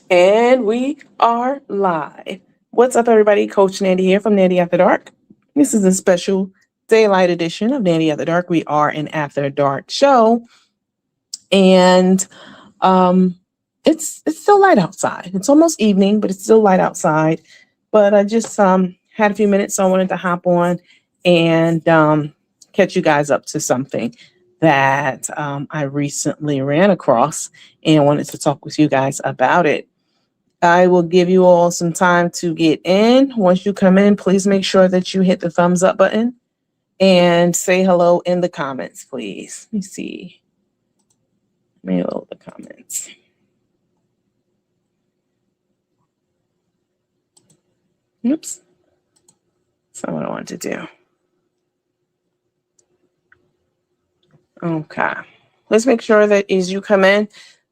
And we are live. What's up, everybody? Coach Nandy here from Nandy After Dark. This is a special daylight edition of Nandy After Dark. We are an After Dark show, and um, it's still light outside. It's almost evening, but it's still light outside. But I just had a few minutes, so I wanted to hop on and catch you guys up to something that I recently ran across and wanted to talk with you guys about it. I will give you all some time to get in. Once you come in, please make sure that you hit the thumbs up button and say hello in the comments, please. Let me see. Let me load the comments. Oops. That's not what I want to do. Okay. Let's make sure that as you come in,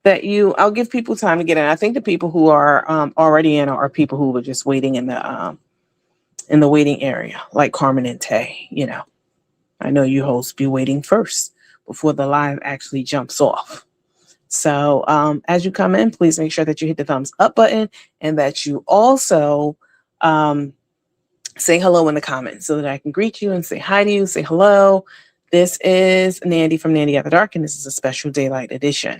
I'll give people time to get in. I think the people who are already in are people who were just waiting in the waiting area, like Carmen and Tay. You know, I know you hosts be waiting first before the live actually jumps off. So as you come in, please make sure that you hit the thumbs up button and that you also say hello in the comments so that I can greet you and say hi to you, say hello. This is Nandy from Nandy After Dark, and this is a special daylight edition.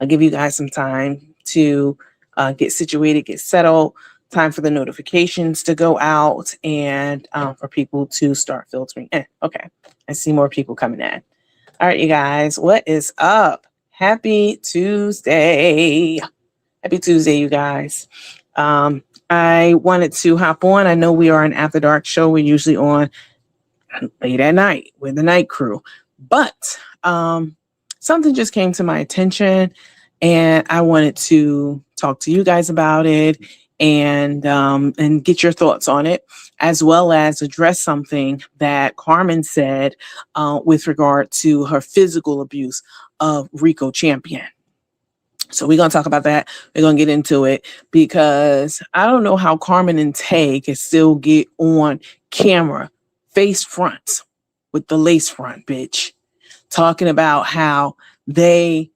I'll give you guys some time to get situated, get settled, time for the notifications to go out, and for people to start filtering in. Okay, I see more people coming in. All right, you guys, what is up? Happy Tuesday. Happy Tuesday, you guys. I wanted to hop on. I know we are an After Dark show. We're usually on late at night with the night crew. But something just came to my attention, and I wanted to talk to you guys about it and get your thoughts on it, as well as address something that Carmen said with regard to her physical abuse of Rico Champion. So we're going to talk about that. We're going to get into it because I don't know how Carmen and Tay can still get on camera face front with the lace front, bitch, talking about how they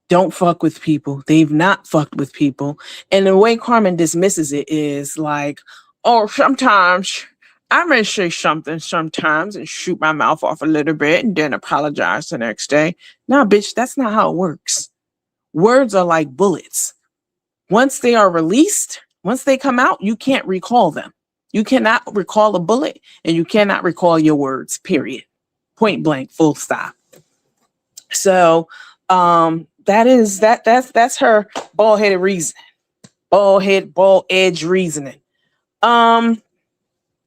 don't fuck with people. They've not fucked with people. And the way Carmen dismisses it is like, oh, sometimes I may say something sometimes and shoot my mouth off a little bit and then apologize the next day. Nah, bitch, that's not how it works. Words are like bullets. Once they are released, once they come out, you can't recall them. You cannot recall a bullet and you cannot recall your words, period. Point blank, full stop. So that's her bald-headed reasoning. Bald edge reasoning. Let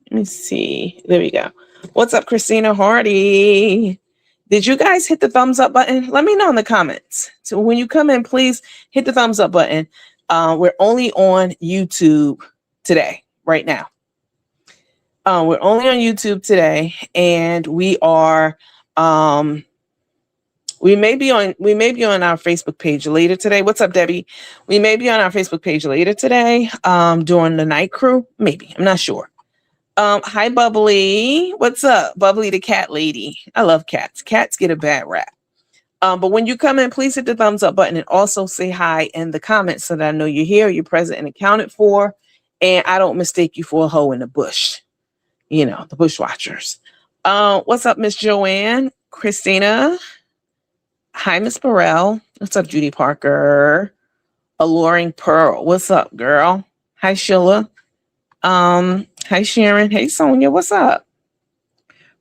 me see. There we go. What's up, Christina Hardy? Did you guys hit the thumbs up button? Let me know in the comments. So when you come in, please hit the thumbs up button. We're only on YouTube today, right now. We're only on YouTube today, and we are we may be on our Facebook page later today. What's up, Debbie? We may be on our Facebook page later today, during the night crew. Maybe. I'm not sure. Hi, Bubbly. What's up? Bubbly the cat lady. I love cats. Cats get a bad rap. But when you come in, please hit the thumbs up button and also say hi in the comments so that I know you're here, you're present and accounted for, and I don't mistake you for a hoe in the bush. You know, the bush watchers. What's up, Miss Joanne? Christina. Hi, Miss Burrell. What's up, Judy Parker? Alluring Pearl. What's up, girl? Hi, Sheila. Hi, Sharon. Hey, Sonia. What's up?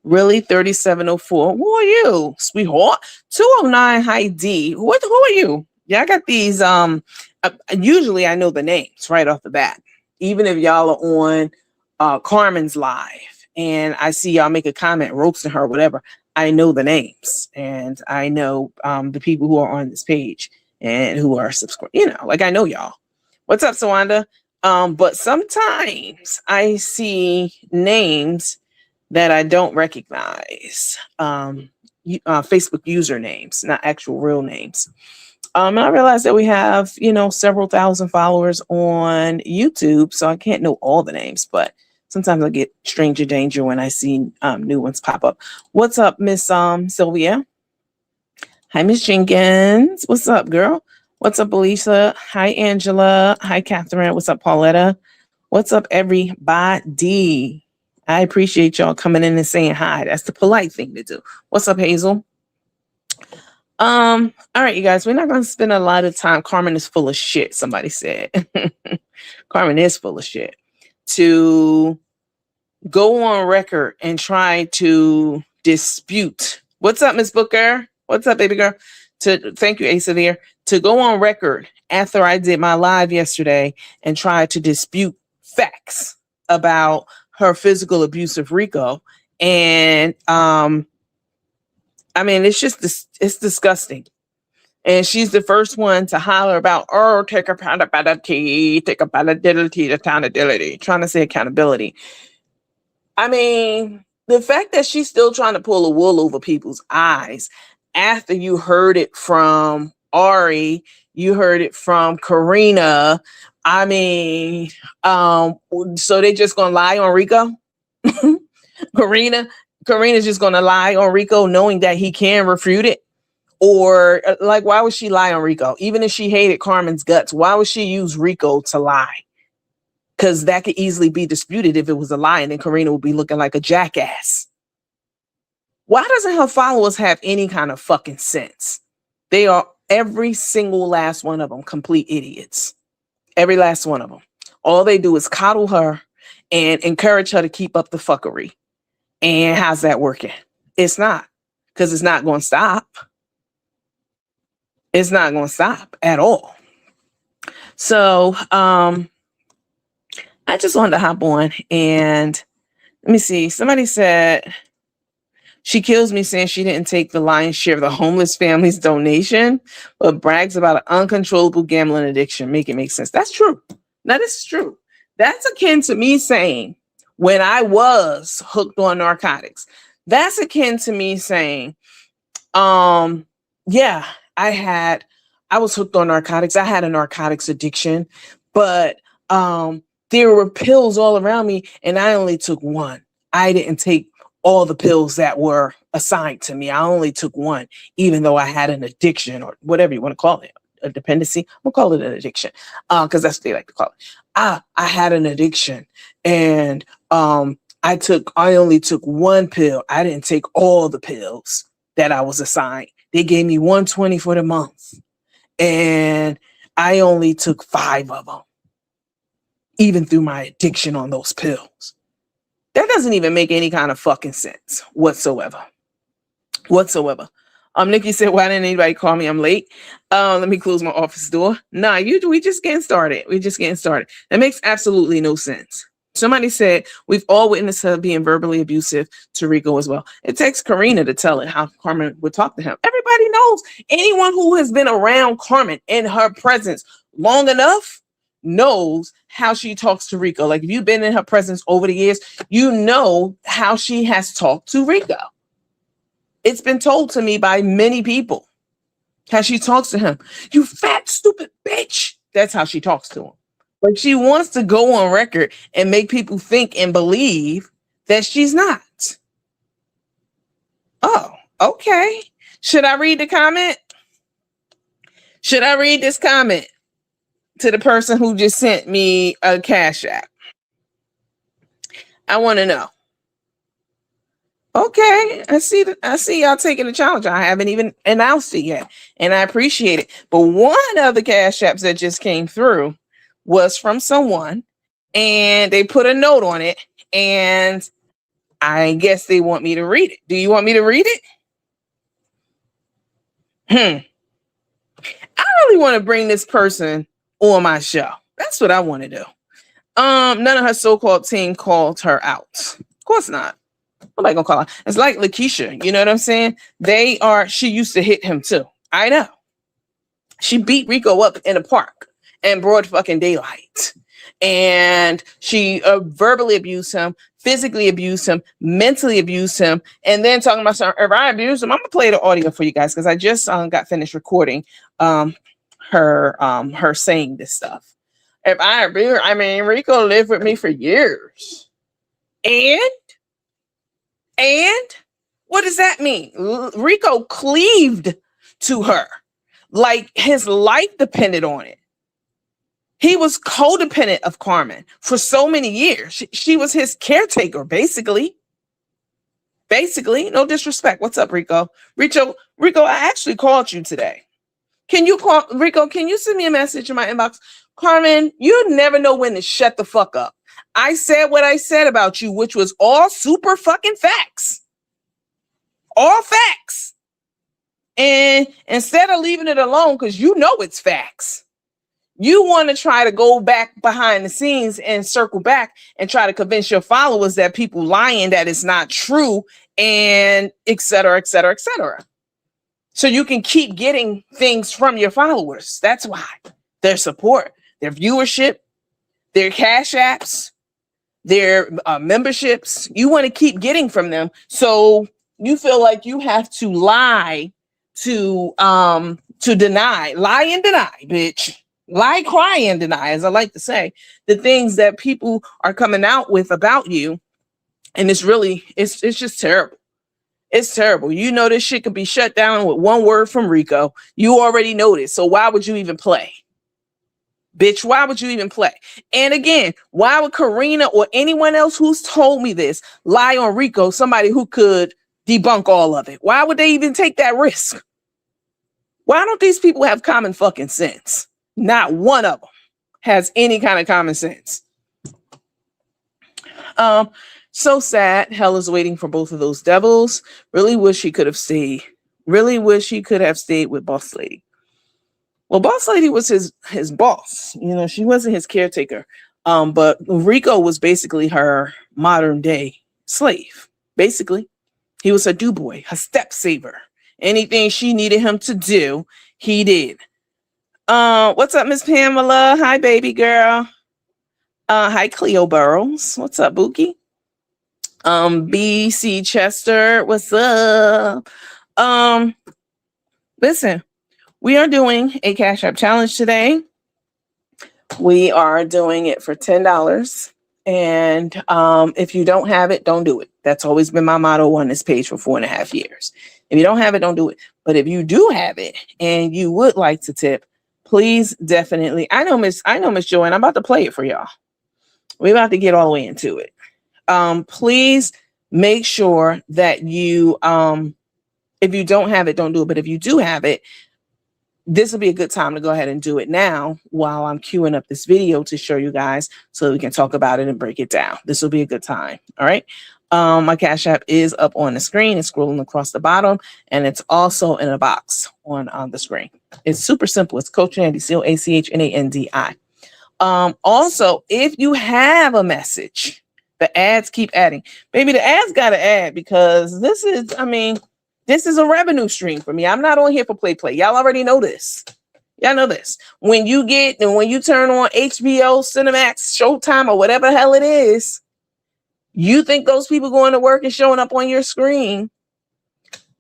Really, 3704. Who are you, sweetheart? 209. Hi, D. Who are you? Yeah, I got these. Usually I know the names right off the bat, even if y'all are on Carmen's live and I see y'all make a comment roasting her or whatever. I know the names and I know the people who are on this page and who are subscribed. You know, like I know y'all. What's up, Sawanda? But sometimes I see names that I don't recognize, Facebook usernames, not actual real names. And I realize that we have, several thousand followers on YouTube, so I can't know all the names, but sometimes I get stranger danger when I see new ones pop up. What's up, Miss Sylvia? Hi, Miss Jenkins. What's up, girl? What's up, Elisa? Hi, Angela. Hi, Catherine. What's up, Pauletta? What's up, everybody? I appreciate y'all coming in and saying hi. That's the polite thing to do. What's up, Hazel? All right, you guys, we're not gonna spend a lot of time. Carmen is full of shit, somebody said. Carmen is full of shit. To go on record and try to dispute. What's up, Miss Booker? What's up, baby girl? Thank you, Asa there. To go on record after I did my live yesterday and try to dispute facts about her physical abuse of Rico. And I mean, it's just it's disgusting. And she's the first one to holler about, oh, take accountability, accountability, trying to say accountability. I mean, the fact that she's still trying to pull a wool over people's eyes after you heard it from Ari, you heard it from Karina. I mean, so they just gonna lie on Rico? Karina's just gonna lie on Rico knowing that he can refute it? Or like, why would she lie on Rico? Even if she hated Carmen's guts, why would she use Rico to lie? Because that could easily be disputed if it was a lie, and then Karina would be looking like a jackass. Why doesn't her followers have any kind of fucking sense? They are, every single last one of them, complete idiots. Every last one of them. All they do is coddle her and encourage her to keep up the fuckery. And how's that working? It's not, because it's not going to stop. It's not going to stop at all. So, I just wanted to hop on and let me see. Somebody said she kills me saying she didn't take the lion's share of the homeless family's donation, but brags about an uncontrollable gambling addiction. Make it make sense. That's true. Now, this is true. That's akin to me saying when I was hooked on narcotics. That's akin to me saying, yeah, I was hooked on narcotics. I had a narcotics addiction, but there were pills all around me and I only took one. I didn't take all the pills that were assigned to me. I only took one, even though I had an addiction or whatever you want to call it, a dependency. We'll call it an addiction because that's what they like to call it. I had an addiction and I only took one pill. I didn't take all the pills that I was assigned. They gave me 120 for the month and I only took 5 of them, even through my addiction on those pills. That doesn't even make any kind of fucking sense whatsoever. Nikki said, why didn't anybody call me? I'm late. Let me close my office door. Nah, we just getting started. That makes absolutely no sense. Somebody said, we've all witnessed her being verbally abusive to Rico as well. It takes Karina to tell it how Carmen would talk to him. Everybody knows. Anyone who has been around Carmen in her presence long enough knows how she talks to Rico. Like if you've been in her presence over the years, you know how she has talked to Rico. It's been told to me by many people how she talks to him. You fat, stupid bitch. That's how she talks to him. But she wants to go on record and make people think and believe that she's not. Oh, okay. Should I read the comment? Should I read this comment to the person who just sent me a Cash App? I want to know. Okay, I see y'all taking the challenge. I haven't even announced it yet, and I appreciate it. But one of the Cash Apps that just came through was from someone, and they put a note on it, and I guess they want me to read it. Do you want me to read it? I really want to bring this person on my show. That's what I want to do. None of her so-called team called her out. Of course not. Nobody gonna call her. It's like Lakeisha, you know what I'm saying? She used to hit him too. I know. She beat Rico up in a park in broad fucking daylight. And she verbally abused him, physically abused him, mentally abused him, and then talking about something. If I abused him, I'm gonna play the audio for you guys because I just got finished recording her saying this stuff. If I abuse, I mean Rico lived with me for years. And what does that mean? Rico cleaved to her. Like his life depended on it. He was codependent of Carmen for so many years. She was his caretaker, basically. Basically, no disrespect. What's up, Rico? Rico, I actually called you today. Can you call Rico? Can you send me a message in my inbox? Carmen, you never know when to shut the fuck up. I said what I said about you, which was all super fucking facts. All facts. And instead of leaving it alone, because you know it's facts, you want to try to go back behind the scenes and circle back and try to convince your followers that people lying, that it's not true, and et cetera, et cetera, et cetera. So you can keep getting things from your followers. That's why. Their support, their viewership, their cash apps, their memberships. You want to keep getting from them. So you feel like you have to lie to deny. Lie and deny, bitch. Lie, cry, and deny, as I like to say, the things that people are coming out with about you. And it's just terrible. It's terrible. You know this shit could be shut down with one word from Rico. You already know this. So why would you even play? Bitch, why would you even play? And again, why would Karina or anyone else who's told me this lie on Rico, somebody who could debunk all of it? Why would they even take that risk? Why don't these people have common fucking sense? Not one of them has any kind of common sense. So sad. Hell is waiting for both of those devils. Really wish he could have stayed. Really wish he could have stayed with Boss Lady. Well, Boss Lady was his boss. You know, she wasn't his caretaker. But Rico was basically her modern day slave. Basically, he was her do boy, her step saver. Anything she needed him to do, he did. What's up, Miss Pamela? Hi, baby girl. Hi, Cleo Burrows. What's up, Bookie? BC Chester, what's up? Listen, we are doing a Cash App challenge today. We are doing it for $10. And if you don't have it, don't do it. That's always been my motto on this page for 4.5 years. If you don't have it, don't do it. But if you do have it and you would like to tip, please definitely. I know Miss Joanne, I'm about to play it for y'all. We're about to get all the way into it. Please make sure that you, if you don't have it, don't do it. But if you do have it, this will be a good time to go ahead and do it now while I'm queuing up this video to show you guys so we can talk about it and break it down. This will be a good time. All right. My Cash App is up on the screen. It's scrolling across the bottom, and it's also in a box on the screen. It's super simple. It's Coach Nandi, CoachNandi. Also, if you have a message, the ads keep adding. Baby, the ads got to add because this is a revenue stream for me. I'm not on here for play. Y'all already know this. Y'all know this. When you turn on HBO, Cinemax, Showtime, or whatever the hell it is, you think those people going to work and showing up on your screen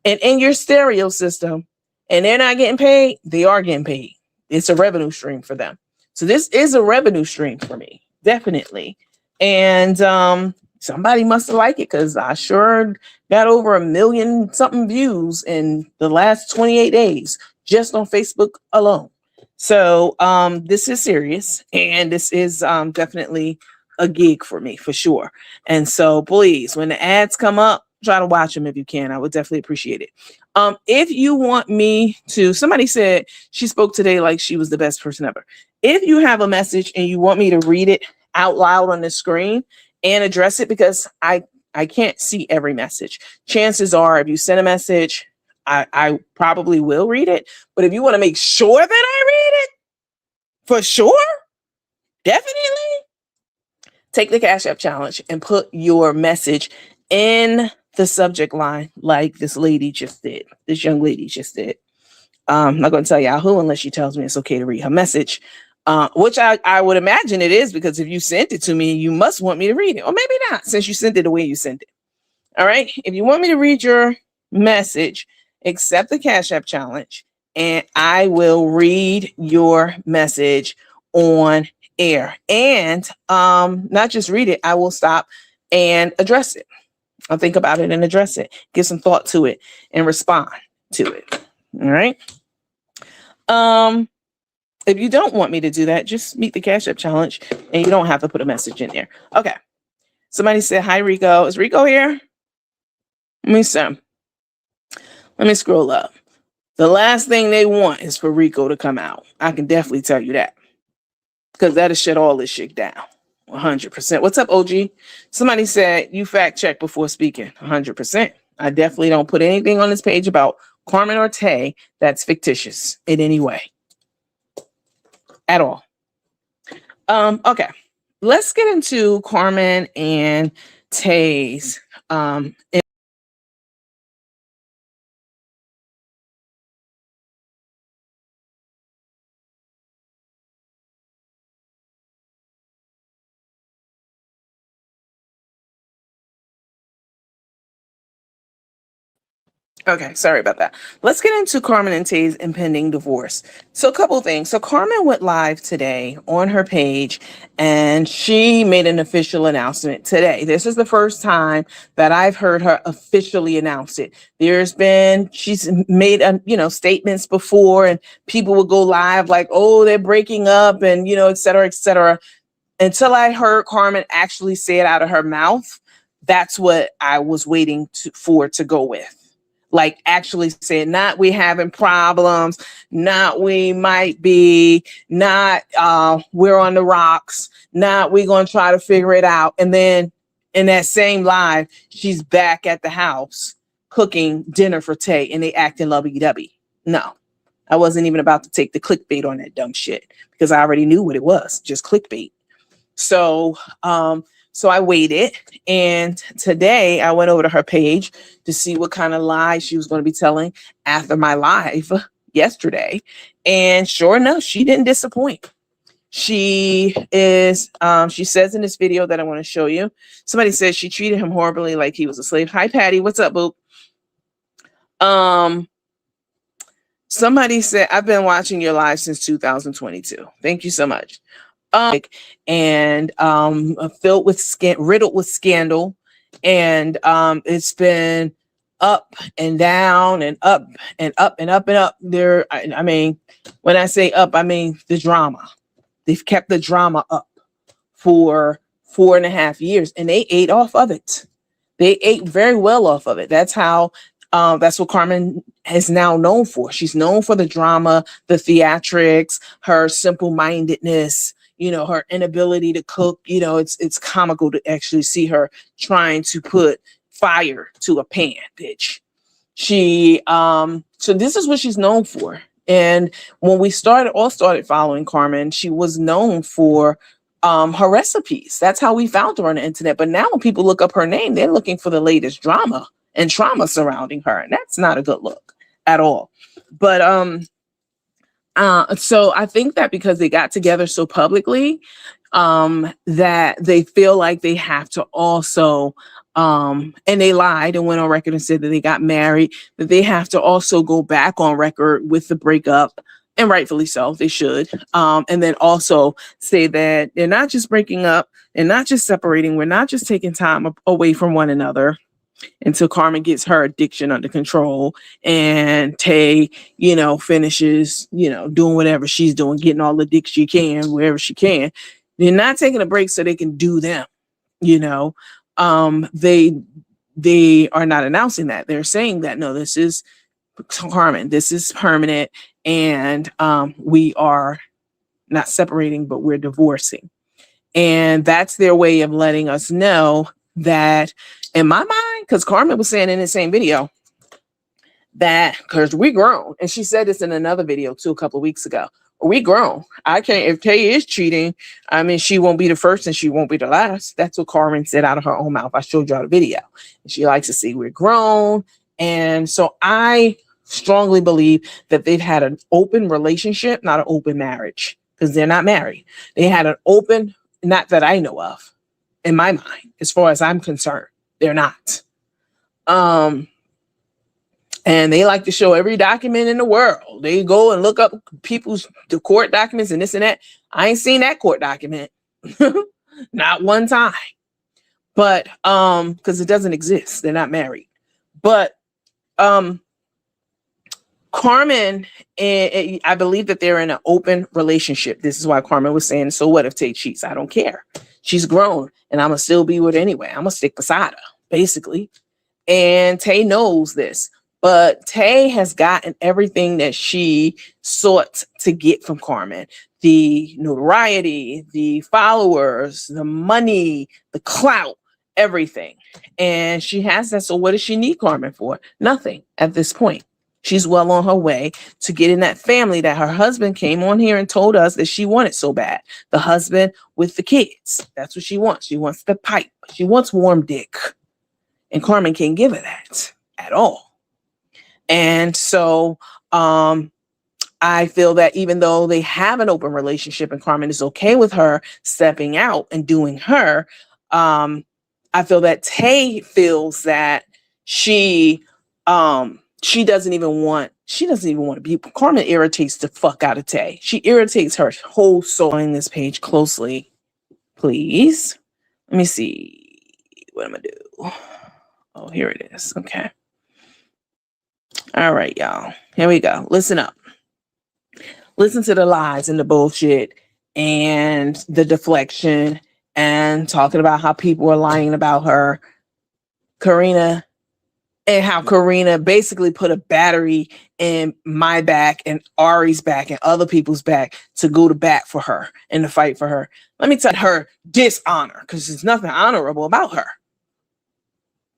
and in your stereo system and they're not getting paid? They are getting paid. It's a revenue stream for them. So this is a revenue stream for me, definitely. And somebody must have liked it because I sure got over 1 million something views in the last 28 days just on Facebook alone. So this is serious, and this is definitely a gig for me for sure. And so please, when the ads come up, try to watch them if you can. I would definitely appreciate it. If you want me to, somebody said she spoke today like she was the best person ever. If you have a message and you want me to read it out loud on the screen and address it, because I can't see every message. Chances are if you send a message, I probably will read it. But if you want to make sure that I read it, for sure, definitely, take the Cash App challenge and put your message in the subject line like this lady just did. This young lady just did. I'm not going to tell y'all who unless she tells me it's okay to read her message, which I would imagine it is, because if you sent it to me, you must want me to read it. Or maybe not, since you sent it the way you sent it. All right. If you want me to read your message, accept the Cash App challenge, and I will read your message on air. And not just read it, I will stop and address it. I'll think about it and address it, give some thought to it and respond to it. All right. If you don't want me to do that, just meet the Cash App challenge and you don't have to put a message in there. Okay. Somebody said, hi, Rico. Is Rico here? Let me see. Let me scroll up. The last thing they want is for Rico to come out. I can definitely tell you that. Because that'll shut all this shit down. 100%. What's up, OG? Somebody said, you fact check before speaking. 100%. I definitely don't put anything on this page about Carmen or Tay that's fictitious in any way. At all. Okay. Let's get into Carmen and Tay's Okay, sorry about that. Let's get into Carmen and Tay's impending divorce. So a couple of things. So Carmen went live today on her page and she made an official announcement today. This is the first time that I've heard her officially announce it. She's made, statements before and people would go live like, oh, they're breaking up and, et cetera, et cetera. Until I heard Carmen actually say it out of her mouth, that's what I was waiting for to go with. Like actually saying, not we having problems, not we might be, not we're on the rocks, not we gonna try to figure it out. And then in that same live, she's back at the house cooking dinner for Tay and they acting lovey-dovey. No, I wasn't even about to take the clickbait on that dumb shit because I already knew what it was, just clickbait. So I waited, and today I went over to her page to see what kind of lies she was going to be telling after my live yesterday. And sure enough, she didn't disappoint. She says in this video that I want to show you, somebody says she treated him horribly like he was a slave. Hi, Patty. What's up, boo? Somebody said, I've been watching your live since 2022. Thank you so much. And riddled with scandal, and it's been up and down and up and up and up and up. I mean, when I say up, I mean the drama. They've kept the drama up for 4.5 years, and they ate off of it. They ate very well off of it. That's what Carmen is now known for. She's known for the drama, the theatrics, her simple-mindedness, her inability to cook. It's comical to actually see her trying to put fire to a pan, bitch. So this is what she's known for. And when we started following Carmen, she was known for her recipes. That's how we found her on the internet. But now when people look up her name, they're looking for the latest drama and trauma surrounding her. And that's not a good look at all. But so I think that because they got together so publicly, that they feel like they have to also, and they lied and went on record and said that they got married, that they have to also go back on record with the breakup, and rightfully so, they should. And then also say that they're not just breaking up, they're not just separating, we're not just taking time away from one another until Carmen gets her addiction under control and Tay, finishes, doing whatever she's doing, getting all the dick she can, wherever she can. They're not taking a break so they can do them, they are not announcing that. They're saying that, no, this is Carmen, this is permanent. And we are not separating, but we're divorcing. And that's their way of letting us know that, in my mind, because Carmen was saying in the same video that, because we grown, and she said this in another video too a couple of weeks ago, we grown. If Tay is cheating, I mean, she won't be the first and she won't be the last. That's what Carmen said out of her own mouth. I showed y'all the video. And she likes to see we're grown. And so I strongly believe that they've had an open relationship, not an open marriage, because they're not married. They had an open, not that I know of, in my mind, as far as I'm concerned, they're not. And they like to show every document in the world. They go and look up the court documents and this and that. I ain't seen that court document. Not one time. But because it doesn't exist. They're not married. But Carmen, I believe that they're in an open relationship. This is why Carmen was saying, so what if Tay cheats? I don't care. She's grown and I'm going to still be with her anyway. I'm going to stick beside her, basically. And Tay knows this, but Tay has gotten everything that she sought to get from Carmen: the notoriety, the followers, the money, the clout, everything. And she has that. So what does she need Carmen for? Nothing at this point. She's well on her way to getting that family that her husband came on here and told us that she wanted so bad. The husband with the kids. That's what she wants. She wants the pipe. She wants warm dick. And Carmen can't give her that at all. And so I feel that even though they have an open relationship and Carmen is okay with her stepping out and doing her, I feel that Tay feels that she doesn't even want to be. Carmen irritates the fuck out of Tay. She irritates her whole soul. On this page closely, please. Let me see what I'm gonna do. Oh, here it is. Okay. All right, y'all. Here we go. Listen up. Listen to the lies and the bullshit and the deflection and talking about how people are lying about her. Karina, and how Karina basically put a battery in my back and Ari's back and other people's back to go to bat for her and to fight for her. Let me tell her dishonor, because there's nothing honorable about her.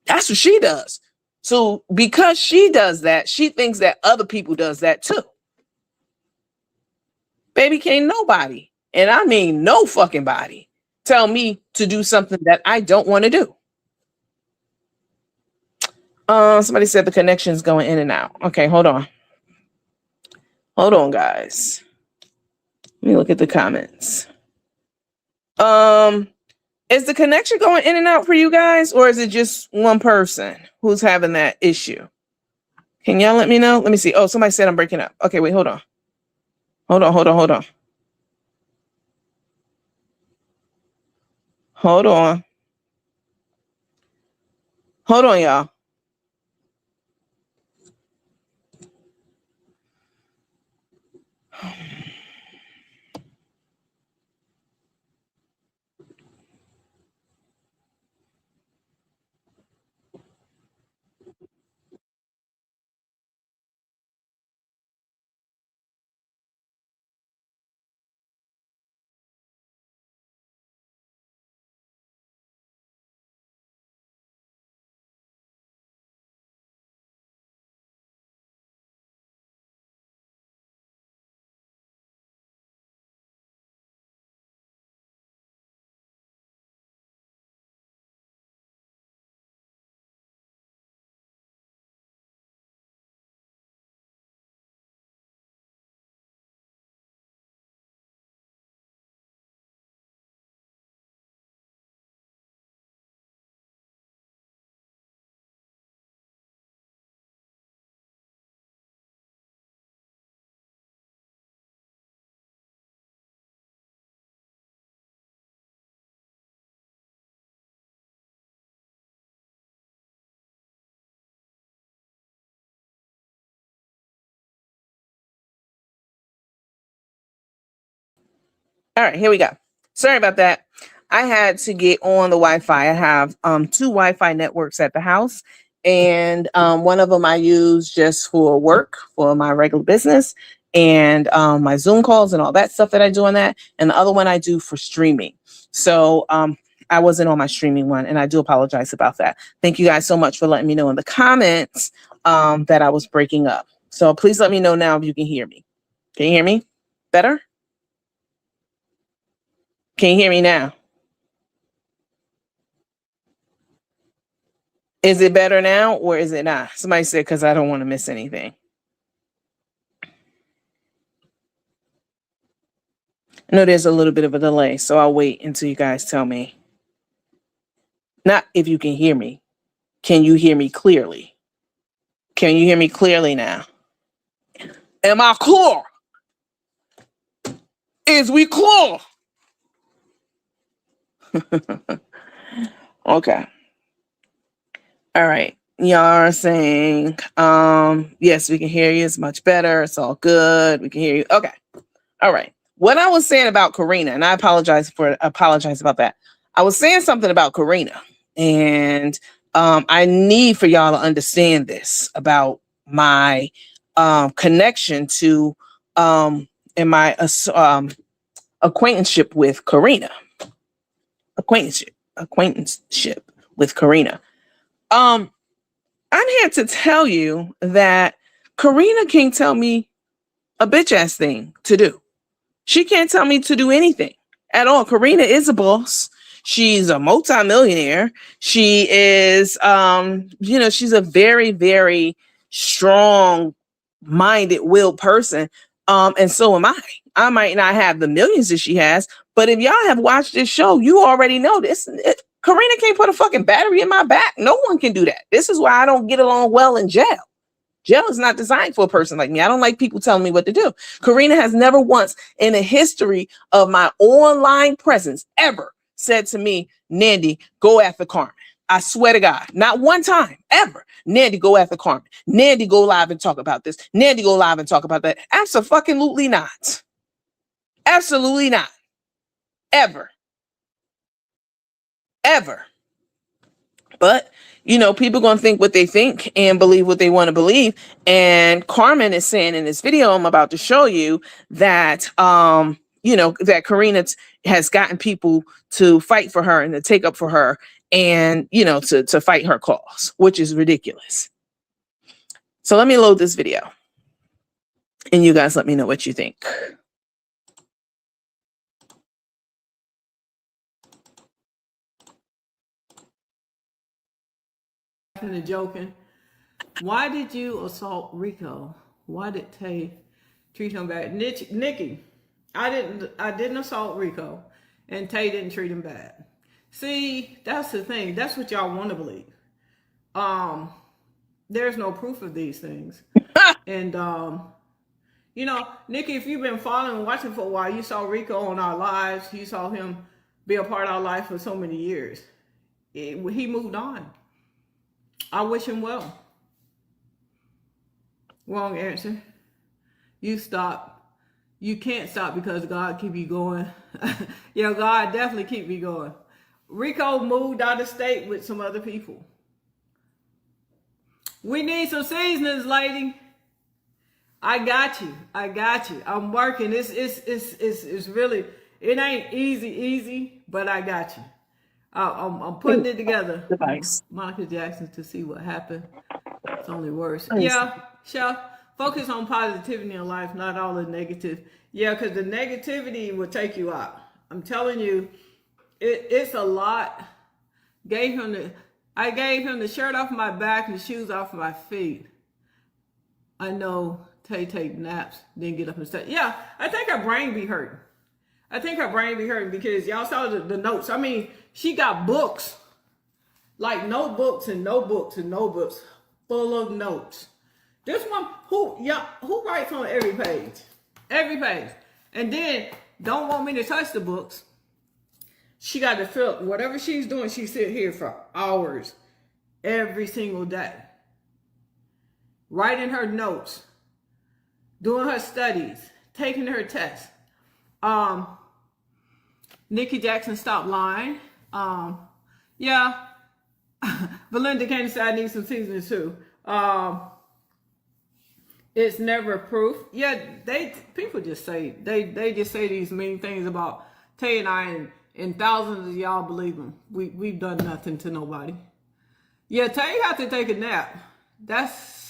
That's what she does. So because she does that, she thinks that other people does that too. Baby, can't nobody, and I mean no fucking body, tell me to do something that I don't want to do. Somebody said the connection's going in and out. Okay, hold on. Hold on, guys. Let me look at the comments. Is the connection going in and out for you guys, or is it just one person who's having that issue? Can y'all let me know? Let me see. Oh, somebody said I'm breaking up. Okay, wait, hold on. Hold on. Hold on, y'all. All right, here we go. Sorry about that. I had to get on the Wi-Fi. I have two Wi-Fi networks at the house, and one of them I use just for work, for my regular business, and my Zoom calls and all that stuff that I do on that. And the other one I do for streaming. So I wasn't on my streaming one, and I do apologize about that. Thank you guys so much for letting me know in the comments that I was breaking up. So please let me know now if you can hear me. Can you hear me better? Can you hear me now? Is it better now or is it not? Somebody said, because I don't want to miss anything. I know there's a little bit of a delay, so I'll wait until you guys tell me. Not if you can hear me. Can you hear me clearly? Can you hear me clearly now? Am I clear? Is we clear? Okay. All right. Y'all are saying, yes, we can hear you. It's much better. It's all good. We can hear you. Okay. All right. What I was saying about Karina, and I apologize about that. I was saying something about Karina, and I need for y'all to understand this about my connection to and my acquaintanceship with Karina. Acquaintanceship with Karina. I'm here to tell you that Karina can't tell me a bitch ass thing to do. She can't tell me to do anything at all. Karina is a boss. She's a multimillionaire. She is, she's a very, very strong minded, willed person. And so am I. I might not have the millions that she has, but if y'all have watched this show, you already know this. Karina can't put a fucking battery in my back. No one can do that. This is why I don't get along well in jail. Jail is not designed for a person like me. I don't like people telling me what to do. Karina has never once in the history of my online presence ever said to me, Nandy, go after Carmen. I swear to God, not one time ever. Nandy, go after Carmen. Nandy, go live and talk about this. Nandy, go live and talk about that. Absolutely not. Absolutely not. Ever. Ever. But, people going to think what they think and believe what they want to believe. And Carmen is saying in this video I'm about to show you that, that Karina has gotten people to fight for her and to take up for her and, to fight her cause, which is ridiculous. So let me load this video and you guys let me know what you think. And joking. Why did you assault Rico? Why did Tay treat him bad? Nikki, I didn't assault Rico, and Tay didn't treat him bad. See, that's the thing. That's what y'all want to believe. There's no proof of these things. And Nikki, if you've been following and watching for a while, you saw Rico on our lives. You saw him be a part of our life for so many years. He moved on. I wish him well. Wrong answer. You stop. You can't stop because God keep you going. God definitely keep me going. Rico moved out of state with some other people. We need some seasonings, lady. I got you. I'm working. It's really, it ain't easy, but I got you. I'm putting it together. Device. Monica Jackson to see what happened. It's only worse. Yeah, Chef, focus on positivity in life, not all the negative. Yeah, because the negativity will take you out. I'm telling you, it's a lot. I gave him the shirt off my back and the shoes off my feet. I know Tay take naps, then get up and say, yeah, I think her brain be hurting. Because y'all saw the notes. I mean, she got books, like notebooks full of notes. This one, who writes on every page? And then don't want me to touch the books. She got to fill whatever she's doing. She sit here for hours every single day, writing her notes, doing her studies, taking her tests. Nikki Jackson, stop lying. Yeah. Belinda came and said I need some seasoning too. It's never proof. Yeah, people just say they just say these mean things about Tay and I, and thousands of y'all believe them. We've done nothing to nobody. Yeah, Tay have to take a nap.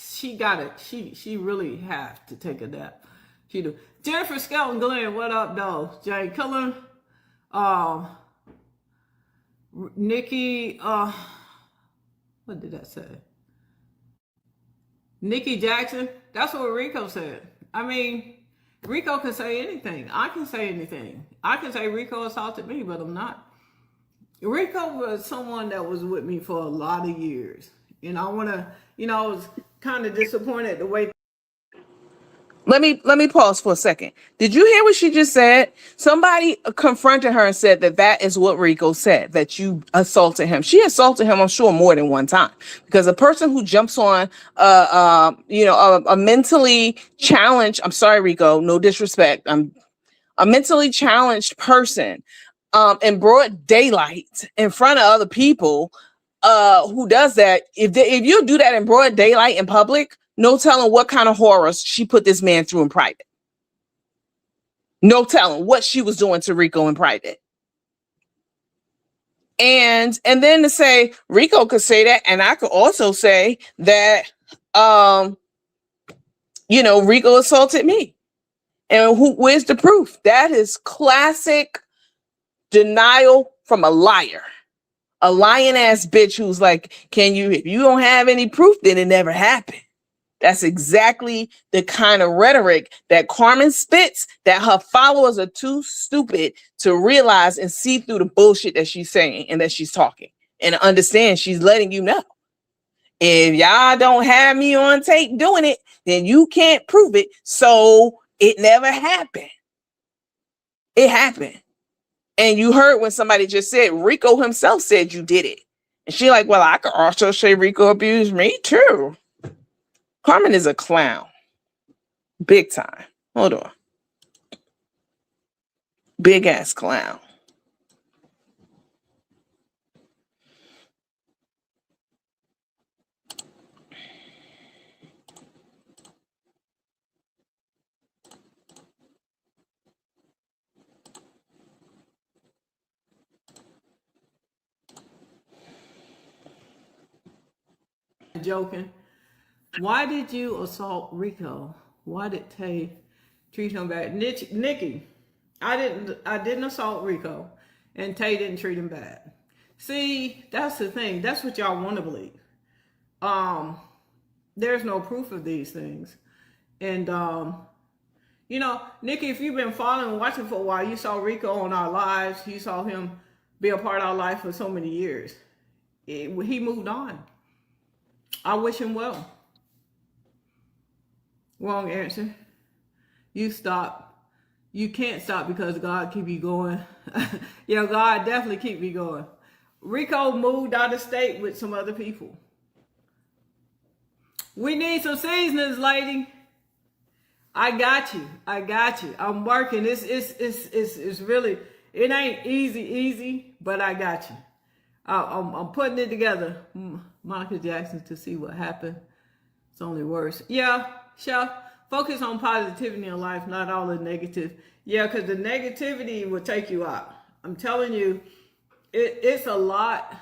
She got it. She really have to take a nap. She do. Jennifer Skelton Glenn, what up, though? Jay Cullen, Nikki, what did that say? Nikki Jackson, that's what Rico said. I mean, Rico can say anything. I can say anything. I can say Rico assaulted me, but I'm not. Rico was someone that was with me for a lot of years. I was kind of disappointed the way. Let me pause for a second. Did you hear what she just said? Somebody confronted her and said that that is what Rico said, that you assaulted him. She assaulted him, I'm sure, more than one time, because a person who jumps on a mentally challenged, I'm sorry, Rico, no disrespect, a mentally challenged person in broad daylight in front of other people, who does that, if you do that in broad daylight in public, no telling what kind of horrors she put this man through in private. No telling what she was doing to Rico in private. And then to say Rico could say that, and I could also say that Rico assaulted me. And where's the proof? That is classic denial from a liar. A lying ass bitch who's like, if you don't have any proof, then it never happened. That's exactly the kind of rhetoric that Carmen spits, that her followers are too stupid to realize and see through the bullshit that she's saying and that she's talking, and understand she's letting you know. If y'all don't have me on tape doing it, then you can't prove it. So it never happened. It happened. And you heard when somebody just said, Rico himself said you did it. And she like, well, I could also say Rico abused me too. Carmen is a clown. Big time. Hold on. Big ass clown. Joking. Why did you assault Rico? Why did Tay treat him bad? Nikki, I didn't assault Rico, and Tay didn't treat him bad. See, that's the thing. That's what y'all want to believe. There's no proof of these things. And Nikki, if you've been following and watching for a while, you saw Rico on our lives. You saw him be a part of our life for so many years. He moved on. I wish him well. Wrong answer. You stop. You can't stop because God keep you going. God definitely keep me going. Rico moved out of state with some other people. We need some seasonings, lady. I got you. I'm working. It's really, it ain't easy, but I got you. I'm putting it together. Monica Jackson, to see what happened. It's only worse. Yeah, Chef, focus on positivity in life, not all the negative. Yeah, because the negativity will take you out. I'm telling you, it's a lot.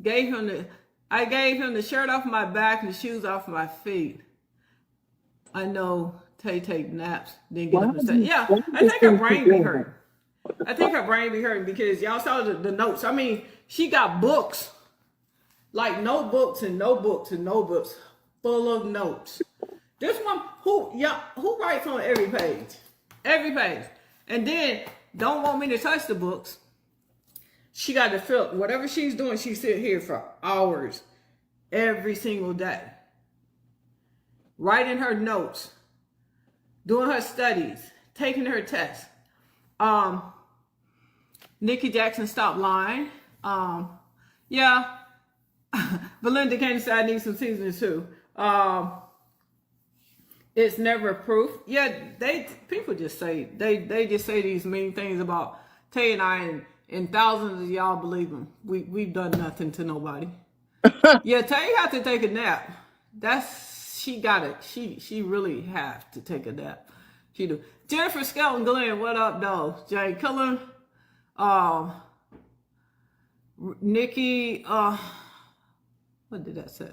I gave him the shirt off my back and the shoes off my feet. I know Tay take naps, didn't get up and say, yeah, I think her brain be hurting. Because y'all saw the notes. I mean, she got books, like notebooks and notebooks and notebooks full of notes. This one, who writes on every page? Every page. And then don't want me to touch the books. She got to feel whatever she's doing, she sit here for hours every single day. Writing her notes, doing her studies, taking her tests. Nikki Jackson, stop lying. Belinda Kane said I need some seasoning too. It's never proof. Yeah, people just say they just say these mean things about Tay and I, and thousands of y'all believe them. We've done nothing to nobody. Yeah, Tay had to take a nap. She got it. She really have to take a nap. She do. Jennifer Skelton Glenn, what up, though? Jay Cullen, Nikki, what did that say?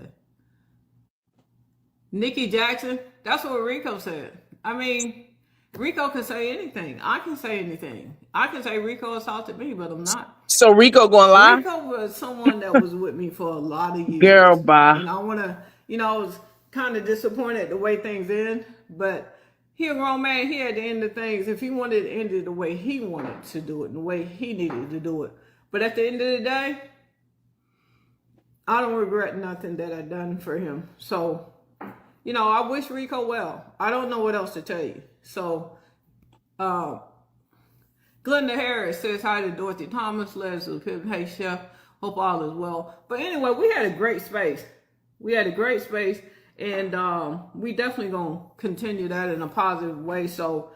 Nikki Jackson. That's what Rico said. I mean, Rico can say anything. I can say anything. I can say Rico assaulted me, but I'm not. So Rico going lie? Rico was someone that was with me for a lot of years. Girl, bye. And I want to, I was kind of disappointed the way things end, but he a grown man. He had to end the things. If he wanted to end it the way he wanted to do it, the way he needed to do it. But at the end of the day, I don't regret nothing that I done for him. So I wish Rico well. I don't know what else to tell you. So, uh, Glenda Harris says hi to Dorothy Thomas, Leslie Pippen. Hey, Chef. Hope all is well. But anyway, we had a great space. And we definitely going to continue that in a positive way. So,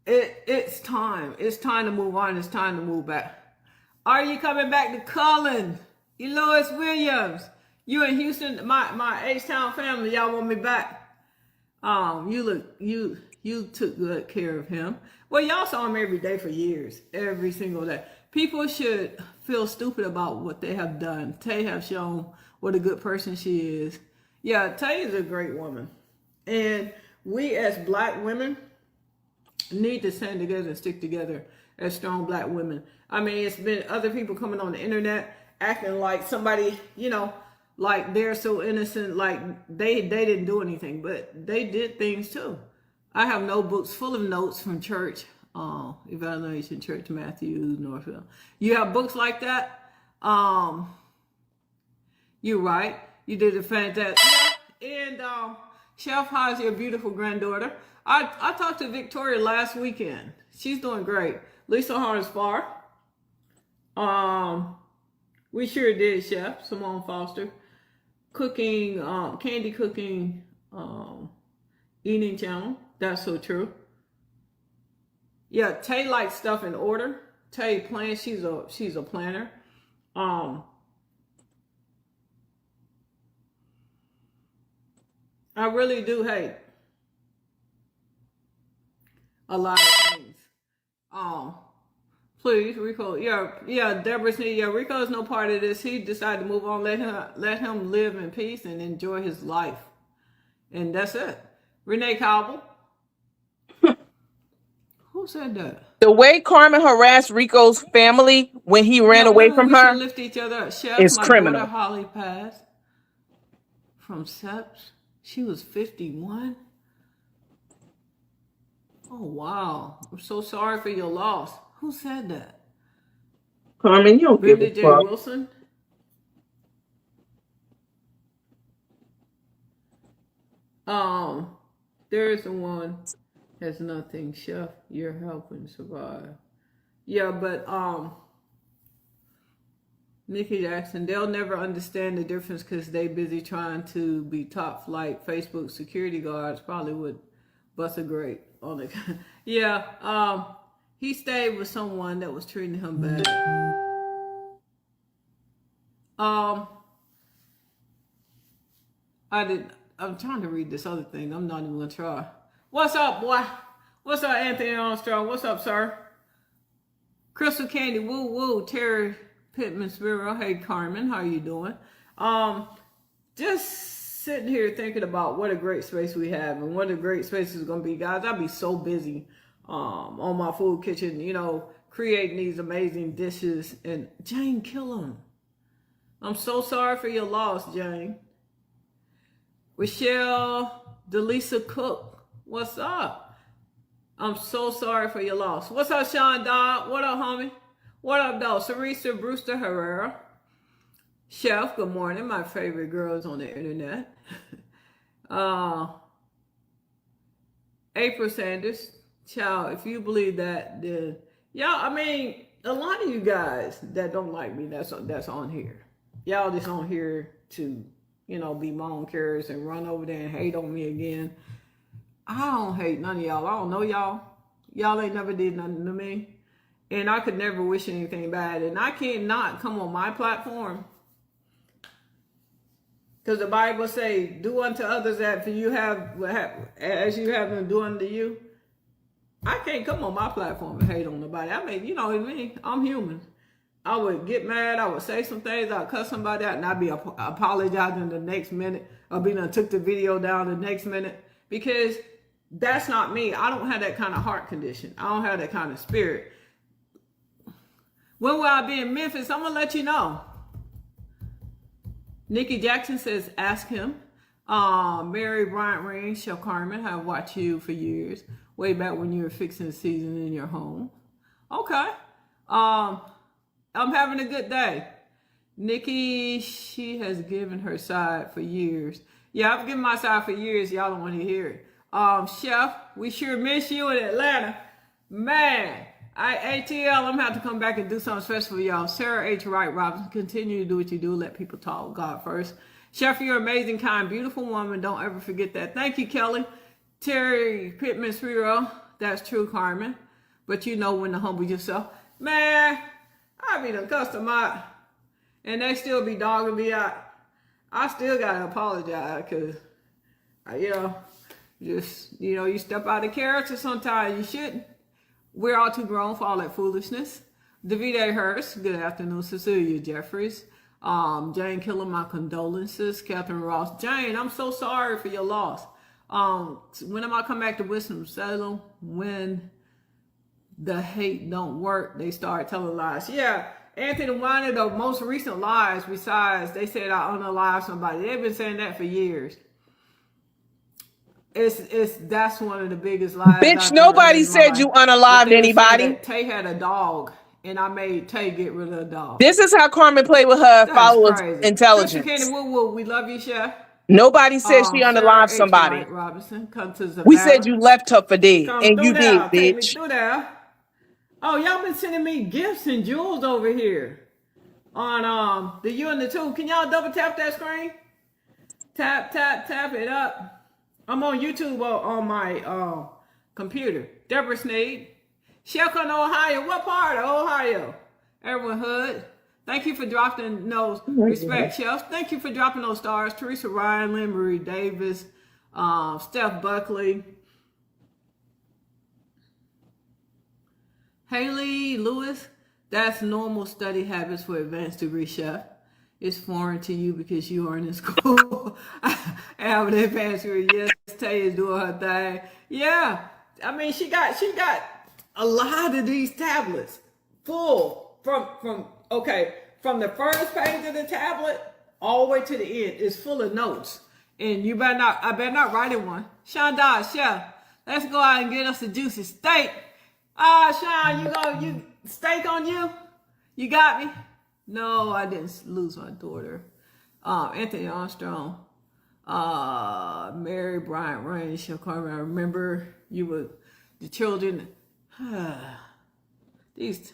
it's time. It's time to move on. It's time to move back. Are you coming back to Cullen? Elois Williams. You in Houston, my H-Town family, y'all want me back. You took good care of him. Well, y'all saw him every day for years, every single day. People should feel stupid about what they have done. Tay have shown what a good person she is. Yeah, Tay is a great woman. And we as black women need to stand together and stick together as strong black women. I mean, it's been other people coming on the internet acting like somebody, like they're so innocent, like they didn't do anything, but they did things too. I have notebooks full of notes from church, Evaluation Church, Matthews, Northville. You have books like that? You're right. You did a fantastic. And Chef, how's your beautiful granddaughter? I talked to Victoria last weekend. She's doing great. Lisa Harns Farr. We sure did, Chef. Simone Foster. Cooking, candy cooking, eating channel. That's so true. Yeah, Tay likes stuff in order. Tay plans. She's a planner. I really do hate a lot of things. Please, Rico. Yeah, Deborah said, yeah, Rico is no part of this. He decided to move on. Let him live in peace and enjoy his life. And that's it. Renee Cobble. Who said that? The way Carmen harassed Rico's family when he ran away from we her should lift each other up. Chef, is my criminal. daughter Holly passed from SEPS. She was 51. Oh, wow. I'm so sorry for your loss. Who said that? Carmen, you don't give Brenda a J. fuck. Wilson? There is the one has nothing. Chef, you're helping survive. Yeah, but Nikki Jackson, they'll never understand the difference because they busy trying to be top flight. Facebook security guards probably would bust a grape on it. Yeah, he stayed with someone that was treating him bad. I'm trying to read this other thing. I'm not even gonna try. What's up, boy? What's up, Anthony Armstrong? What's up, sir? Crystal Candy, woo woo. Terry Pittman Spiro. Hey, Carmen, how you doing? Just sitting here thinking about what a great space we have and what a great space is gonna be, guys. I'll be so busy on my food kitchen, creating these amazing dishes. And Jane Killam, I'm so sorry for your loss, Jane. Rochelle Delisa Cook, what's up? I'm so sorry for your loss. What's up, Sean Dodd? What up, homie? What up, though? Sarisa Brewster Herrera. Chef, good morning. My favorite girls on the internet. April Sanders. Child, if you believe that, then y'all, I mean, a lot of you guys that don't like me, that's on here. Y'all just on here to, be moan carers and run over there and hate on me again. I don't hate none of y'all. I don't know y'all. Y'all ain't never did nothing to me. And I could never wish anything bad. And I cannot come on my platform. Because the Bible say, do unto others as you have them do unto you. I can't come on my platform and hate on nobody. I mean, you know what I mean? I'm human. I would get mad. I would say some things. I'd cuss somebody out and I'd be apologizing the next minute. Or took the video down the next minute. Because that's not me. I don't have that kind of heart condition. I don't have that kind of spirit. When will I be in Memphis? I'm going to let you know. Nikki Jackson says, ask him. Mary Bryant Ring, Chef Carmen, I've watched you for years. Way back when you were fixing the season in your home. Okay. I'm having a good day. Nikki, she has given her side for years. Yeah, I've given my side for years. Y'all don't want to hear it. Chef, we sure miss you in Atlanta. Man, ATL, I'm gonna have to come back and do something special for y'all. Sarah H. Wright Robinson, continue to do what you do. Let people talk. God first. Chef, you're amazing, kind, beautiful woman. Don't ever forget that. Thank you, Kelly. Terry Pittman Sriro. That's true, Carmen. But you know when to humble yourself. Man, I be the customer, and they still be dogging me out. I still gotta apologize because, you step out of character sometimes. You shouldn't. We're all too grown for all that foolishness. Davide Hurst, good afternoon. Cecilia Jeffries. Jane Killer, my condolences. Catherine Ross. Jane, I'm so sorry for your loss. When am I come back to Winston-Salem? When the hate don't work, they start telling lies. Yeah, Anthony, one of the most recent lies, besides they said I unalive somebody. They've been saying that for years. That's one of the biggest lies. Bitch, nobody said you unalived anybody. That Tay had a dog, and I made Tay get rid of the dog. This is how Carmen played with her followers' intelligence. Christian Candy, we love you, Chef. Nobody said she unalived somebody. Robinson, come to the we said you left her for dead, and you did, bitch. Take me through there. Oh, y'all been sending me gifts and jewels over here on the U and the 2. Can y'all double tap that screen? Tap it up. I'm on YouTube on my computer. Deborah Sneed. Shelcon, Ohio. What part of Ohio? Everyone Hood. Thank you for dropping those respect, Chef. Thank you for dropping those stars. Teresa Ryan, Lynn Marie Davis, Steph Buckley. Haley Lewis, that's normal study habits for advanced degree chef. It's foreign to you because you aren't in school. I have an advanced degree. Yes, Tay is doing her thing. Yeah, I mean she got a lot of these tablets full from the first page of the tablet all the way to the end. It's full of notes, and I better not write in one. Sean Dodge, Chef, let's go out and get us a juicy steak. Sean, you steak on you? You got me? No, I didn't lose my daughter. Anthony Armstrong, Mary Bryant Range, Carmen, I remember you were the children. These.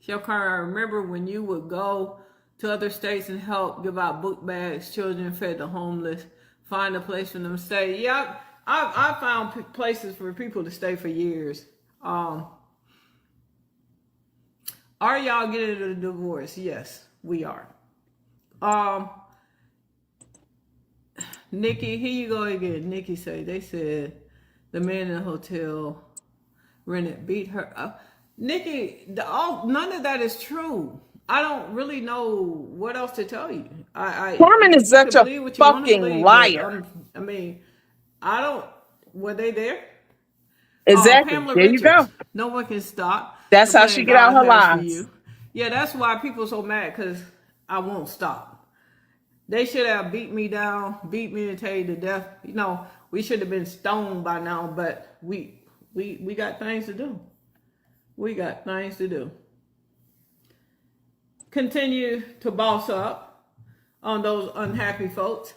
Carmen, I remember when you would go to other states and help give out book bags, children fed the homeless, find a place for them to stay. Yeah, I found places for people to stay for years. Are y'all getting a divorce? Yes, we are. Nikki, here you go again. Nikki they said the man in the hotel rented beat her up. Nikki, none of that is true. I don't really know what else to tell you. Carmen is such a fucking liar. Were they there? Exactly. Pamela there Richards, you go. No one can stop. That's how she get out her lies. Yeah, that's why people are so mad, because I won't stop. They should have beat me down, beat me and tell you to death. We should have been stoned by now, but we got things to do. We got things to do. Continue to boss up on those unhappy folks.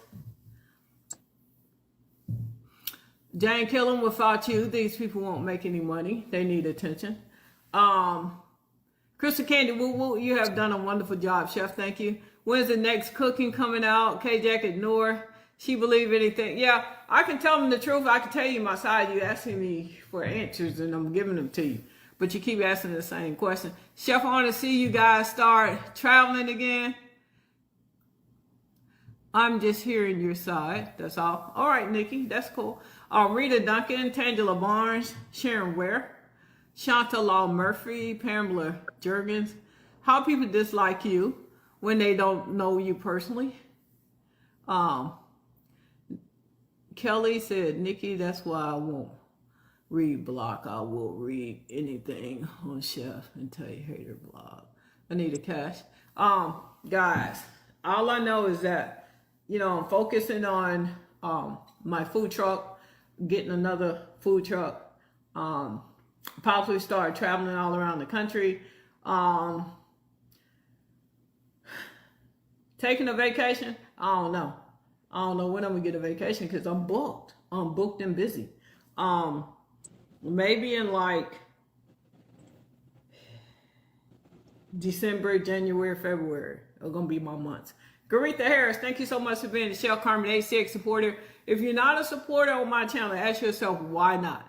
Jane Killen, without you, these people won't make any money. They need attention. Crystal Candy, you have done a wonderful job, Chef. Thank you. When's the next cooking coming out? K-Jack ignore. She believe anything. Yeah, I can tell them the truth. I can tell you my side. You asking me for answers, and I'm giving them to you. But you keep asking the same question. Chef, I want to see you guys start traveling again. I'm just hearing your side. That's all. All right, Nikki. That's cool. Rita Duncan, Tangela Barnes, Sharon Ware, Shanta Law Murphy, Pamela Jurgens. How people dislike you when they don't know you personally. Kelly said, Nikki, that's why I won't read blog. I will read anything on Chef until you hate her blog. Anita Cash. Guys, all I know is that, I'm focusing on my food truck, getting another food truck, possibly start traveling all around the country, taking a vacation. I don't know. I don't know when I'm gonna get a vacation because I'm booked. I'm booked and busy. Um, maybe in like December, January, February are gonna be my months. Garetha Harris, thank you so much for being a Shell Carmen ACX supporter. If you're not a supporter on my channel, ask yourself why not.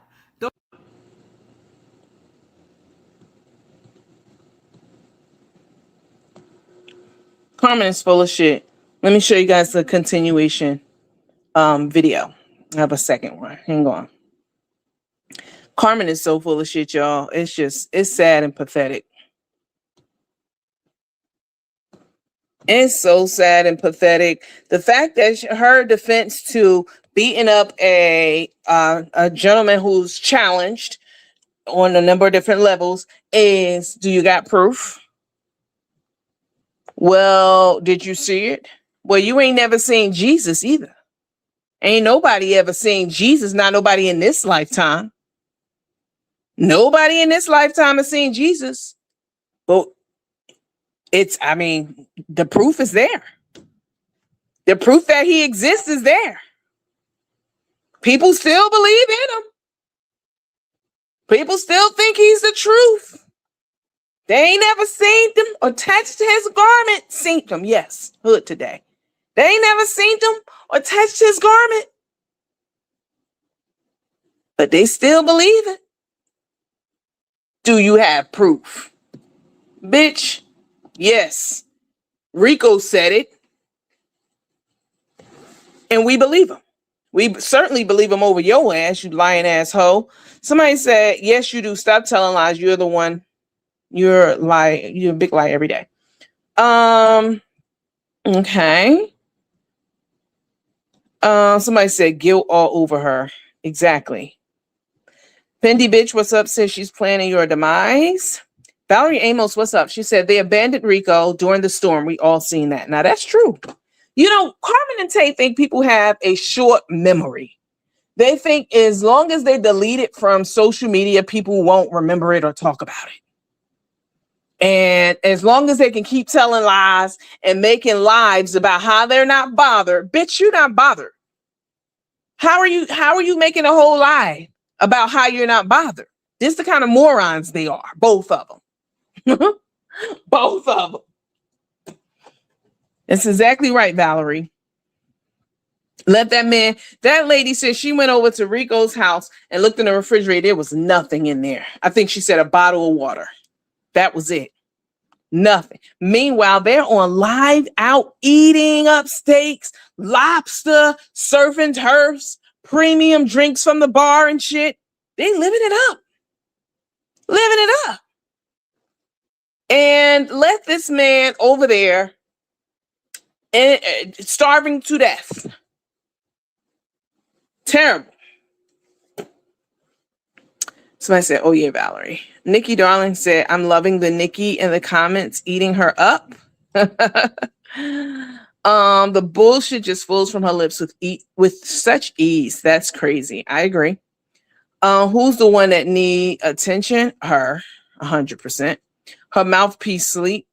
Carmen is full of shit. Let me show you guys the continuation video. I have a second one. Hang on. Carmen is so full of shit, y'all. It's sad and pathetic. It's so sad and pathetic. The fact that her defense to beating up a gentleman who's challenged on a number of different levels is, do you got proof? Well, did you see it? Well, you ain't never seen Jesus either. Ain't nobody ever seen Jesus, not nobody in this lifetime. Nobody in this lifetime has seen Jesus. But the proof is there. The proof that he exists is there. People still believe in him. People still think he's the truth. They ain't never seen him or touched his garment. Seen him, yes, hood today. They ain't never seen him or touched his garment. But they still believe it. Do you have proof? Bitch, yes. Rico said it. And we believe him. We certainly believe him over your ass, you lying asshole. Somebody said, yes, you do. Stop telling lies. You're the one. You're a big lie every day. Okay. Somebody said guilt all over her. Exactly. Fendi bitch, what's up? Says she's planning your demise. Valerie Amos, what's up? She said they abandoned Rico during the storm. We all seen that. Now that's true. You know, Carmen and Tay think people have a short memory. They think as long as they delete it from social media, people won't remember it or talk about it. And as long as they can keep telling lies and making lives about how they're not bothered, bitch, you're not bothered. How are you making a whole lie about how you're not bothered? This is the kind of morons they are, both of them. Both of them. That's exactly right, Valerie. Let that man, that lady said she went over to Rico's house and looked in the refrigerator. There was nothing in there. I think she said a bottle of water. That was it. Nothing. Meanwhile, they're on live out eating up steaks, lobster, surfing turfs, premium drinks from the bar and shit. They living it up. Living it up. And let this man over there and starving to death. Terrible. Somebody said, oh yeah, Valerie. Nikki Darling said, I'm loving the Nikki in the comments eating her up. The bullshit just flows from her lips with such ease. That's crazy. I agree. Who's the one that need attention? Her, 100%. Her mouthpiece sleep.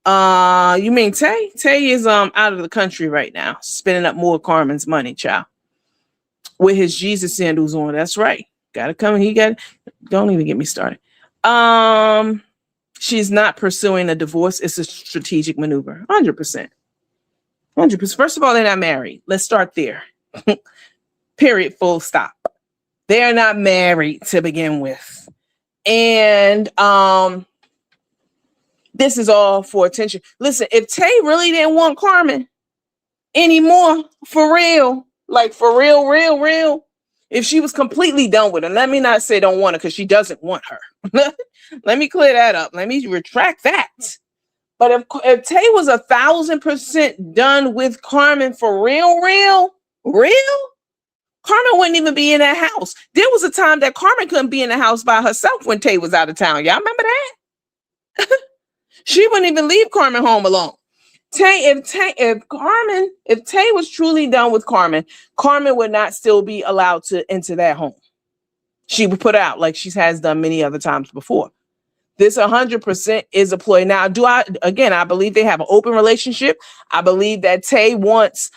You mean Tay? Tay is out of the country right now, spending up more Carmen's money, child. With his Jesus sandals on. That's right. Gotta come. Don't even get me started. She's not pursuing a divorce. It's a strategic maneuver. 100%. 100%. First of all, they're not married. Let's start there. Period. Full stop. They're not married to begin with. And this is all for attention. Listen, if Tay really didn't want Carmen anymore, for real, like for real, if she was completely done with her, let me not say don't want her because she doesn't want her. Let me clear that up. Let me retract that. But if Tay was 1,000% done with Carmen for real, Carmen wouldn't even be in that house. There was a time that Carmen couldn't be in the house by herself when Tay was out of town. Y'all remember that? She wouldn't even leave Carmen home alone. If Tay was truly done with Carmen, Carmen would not still be allowed to enter that home. She would put out like she has done many other times before. This 100% is a ploy. Now, I believe they have an open relationship. I believe that Tay wants,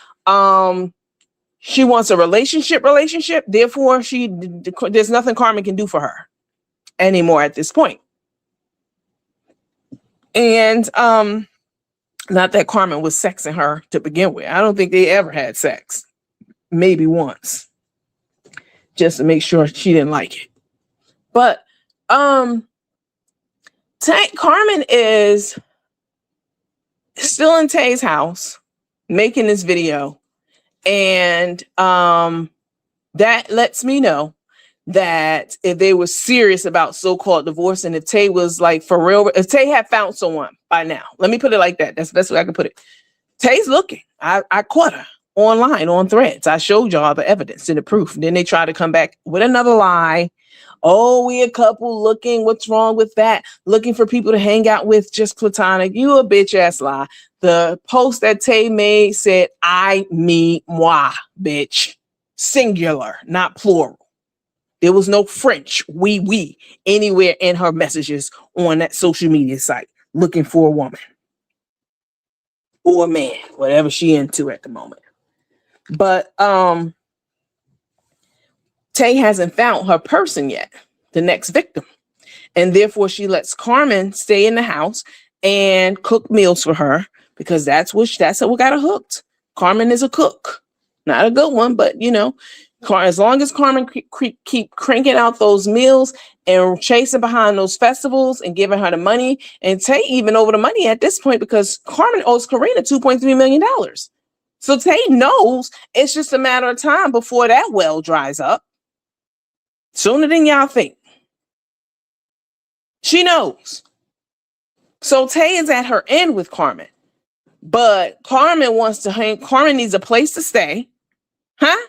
she wants a relationship. Therefore, there's nothing Carmen can do for her anymore at this point. And, not that Carmen was sexing her to begin with. I don't think they ever had sex. Maybe once. Just to make sure she didn't like it. But, Carmen is still in Tay's house making this video, and that lets me know that if they were serious about so-called divorce, and if Tay was like for real, if Tay had found someone by now, let me put it like that. That's the best way I can put it. Tay's looking. I caught her online on Threads. I showed y'all the evidence and the proof. Then they try to come back with another lie. Oh, we a couple looking. What's wrong with that? Looking for people to hang out with, just platonic. You a bitch ass lie. The post that Tay made said, I, me, moi, bitch. Singular, not plural. There was no French, we, anywhere in her messages on that social media site looking for a woman or a man, whatever she into at the moment. But Tay hasn't found her person yet, the next victim. And therefore she lets Carmen stay in the house and cook meals for her, because that's what got her hooked. Carmen is a cook. Not a good one, but you know, as long as Carmen keep cranking out those meals and chasing behind those festivals and giving her the money, and Tay even over the money at this point, because Carmen owes Karina $2.3 million. So Tay knows it's just a matter of time before that well dries up. Sooner than y'all think. She knows. So Tay is at her end with Carmen. But Carmen wants to hang. Carmen needs a place to stay. Huh?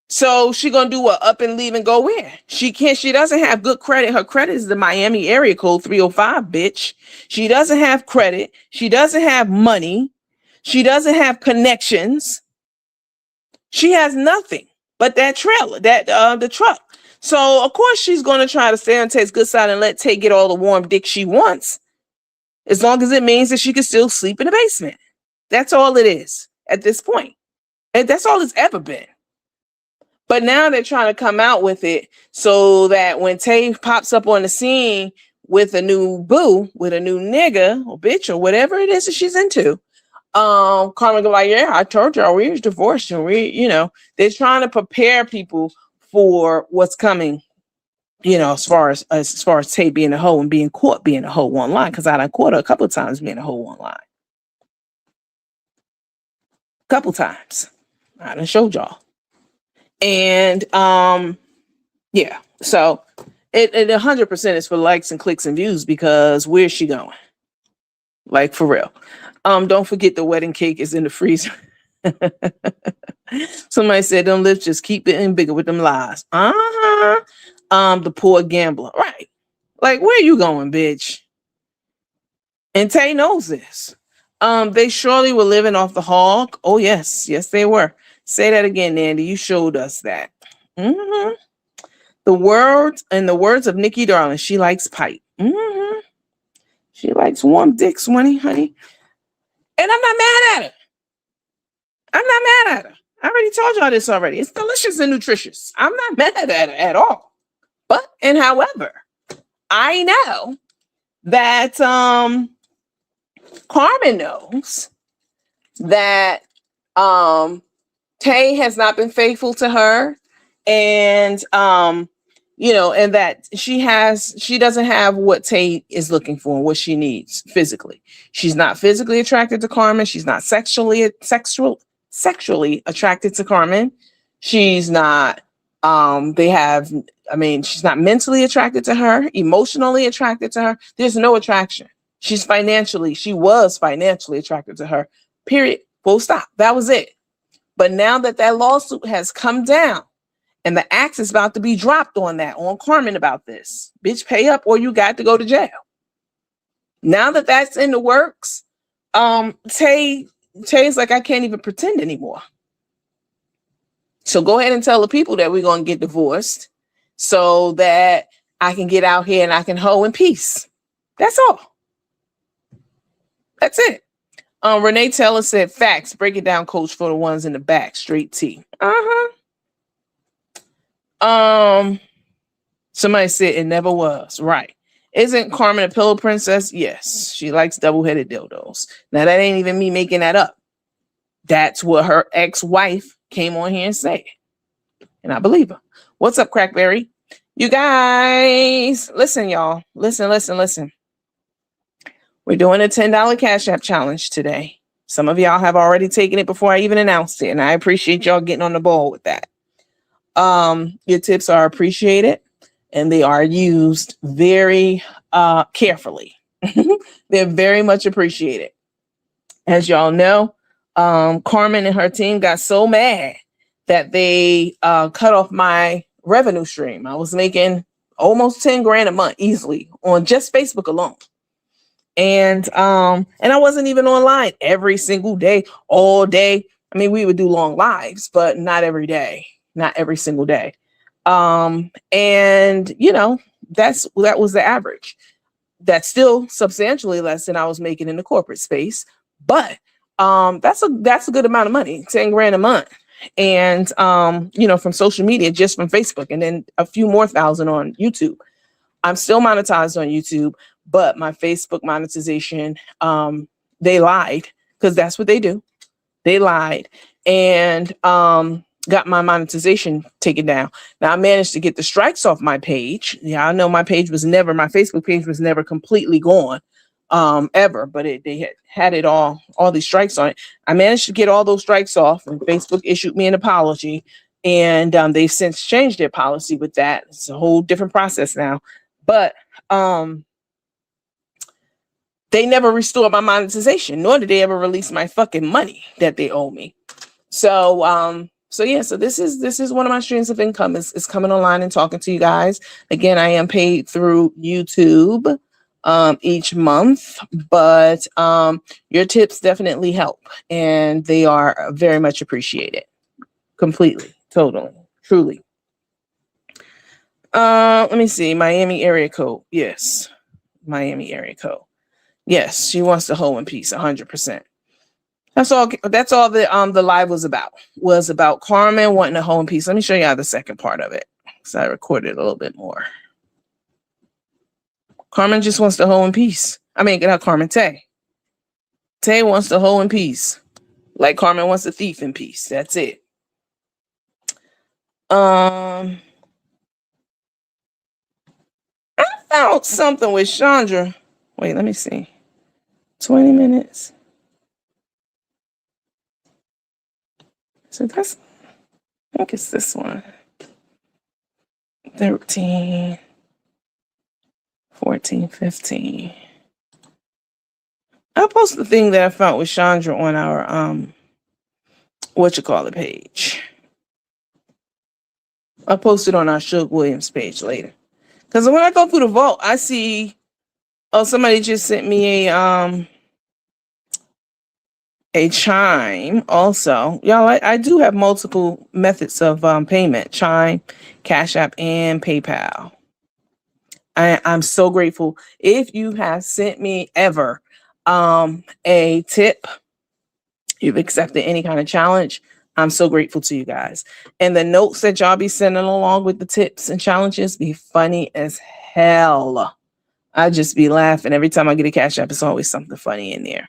So she gonna do what? Up and leave and go where? She can't. She doesn't have good credit. Her credit is the Miami area code 305, bitch. She doesn't have credit. She doesn't have money. She doesn't have connections. She has nothing but that trailer, the truck. So of course she's gonna try to stay on Tay's good side and let Tay get all the warm dick she wants, as long as it means that she can still sleep in the basement. That's all it is at this point. And that's all it's ever been. But now they're trying to come out with it so that when Tay pops up on the scene with a new boo, with a new nigga or bitch or whatever it is that she's into, Carmen go like, yeah, I told y'all we was divorced, and they're trying to prepare people for what's coming, as far as Tay being a hoe and being caught being a hoe online, because I done caught her a couple of times being a hoe online. Couple times. I done showed y'all. And yeah, so it 100% is for likes and clicks and views, because where's she going? Like, for real. Don't forget the wedding cake is in the freezer. Somebody said them lips just keep getting bigger with them lies. The poor gambler. Right. Like, where you going, bitch? And Tay knows this. They surely were living off the hog. Oh, yes. Yes, they were. Say that again, Nandy. You showed us that. Mm-hmm. In the words of Nikki Darling, she likes pipe. Mm-hmm. She likes warm dicks, honey. And I'm not mad at her. I already told y'all this already. It's delicious and nutritious. I'm not mad at her at all. However, I know that Carmen knows that Tay has not been faithful to her, and and that she doesn't have what Tay is looking for, what she needs physically. She's not physically attracted to Carmen. She's not sexually attracted to Carmen. She's not she's not mentally attracted to her, emotionally attracted to her. There's no attraction. She was financially attracted to her. Period. Full stop. That was it. But now that lawsuit has come down and the axe is about to be dropped on Carmen about this, bitch, pay up or you got to go to jail. Now that that's in the works, Tay's like, I can't even pretend anymore. So go ahead and tell the people that we're going to get divorced so that I can get out here and I can hoe in peace. That's all. That's it. Renee Taylor said, facts. Break it down, coach, for the ones in the back. Straight T. Somebody said it never was. Right. Isn't Carmen a pillow princess? Yes. She likes double-headed dildos. Now, that ain't even me making that up. That's what her ex-wife came on here and said. And I believe her. What's up, Crackberry? You guys, listen, y'all. Listen. We're doing a $10 Cash App challenge today. Some of y'all have already taken it before I even announced it, and I appreciate y'all getting on the ball with that. Your tips are appreciated, and they are used very carefully. They're very much appreciated. As y'all know, Carmen and her team got so mad that they cut off my revenue stream. I was making almost 10 grand a month easily on just Facebook alone. And I wasn't even online every single day, all day. I mean, we would do long lives, but not every day, not every single day. And you know, that was the average. That's still substantially less than I was making in the corporate space, but that's a good amount of money, 10 grand a month. And you know, from social media, just from Facebook, and then a few more thousand on YouTube. I'm still monetized on YouTube, but my Facebook monetization, they lied, because that's what they do. They lied and got my monetization taken down. Now I managed to get the strikes off my page. Yeah, I know my Facebook page was never completely gone ever, but they had it all these strikes on it. I managed to get all those strikes off, and Facebook issued me an apology, and they've since changed their policy with that. It's a whole different process now. But they never restored my monetization, nor did they ever release my fucking money that they owe me. So so this is one of my streams of income, is coming online and talking to you guys. Again, I am paid through YouTube each month, but your tips definitely help, and they are very much appreciated. Completely, totally, truly. Let me see. Miami area code. Yes. Miami area code. Yes, she wants to hoe in peace, 100%. That's all the live was about Carmen wanting to hoe in peace. Let me show you the second part of it, so I recorded a little bit more. Carmen just wants to hoe in peace. I mean, not Carmen, Tay. Tay wants to hoe in peace, like Carmen wants a thief in peace. That's it. I found something with Chandra. Wait, let me see. 20 minutes. So I think it's this one. 13, 14, 15. I'll post the thing that I found with Chandra on our page. I'll post it on our Suge Williams page later. Because when I go through the vault, I see, somebody just sent me a Chime also. Y'all, I do have multiple methods of payment: Chime, Cash App, and PayPal. I'm so grateful. If you have sent me ever a tip, you've accepted any kind of challenge, I'm so grateful to you guys. And the notes that y'all be sending along with the tips and challenges be funny as hell. I just be laughing every time I get a Cash App. It's always something funny in there.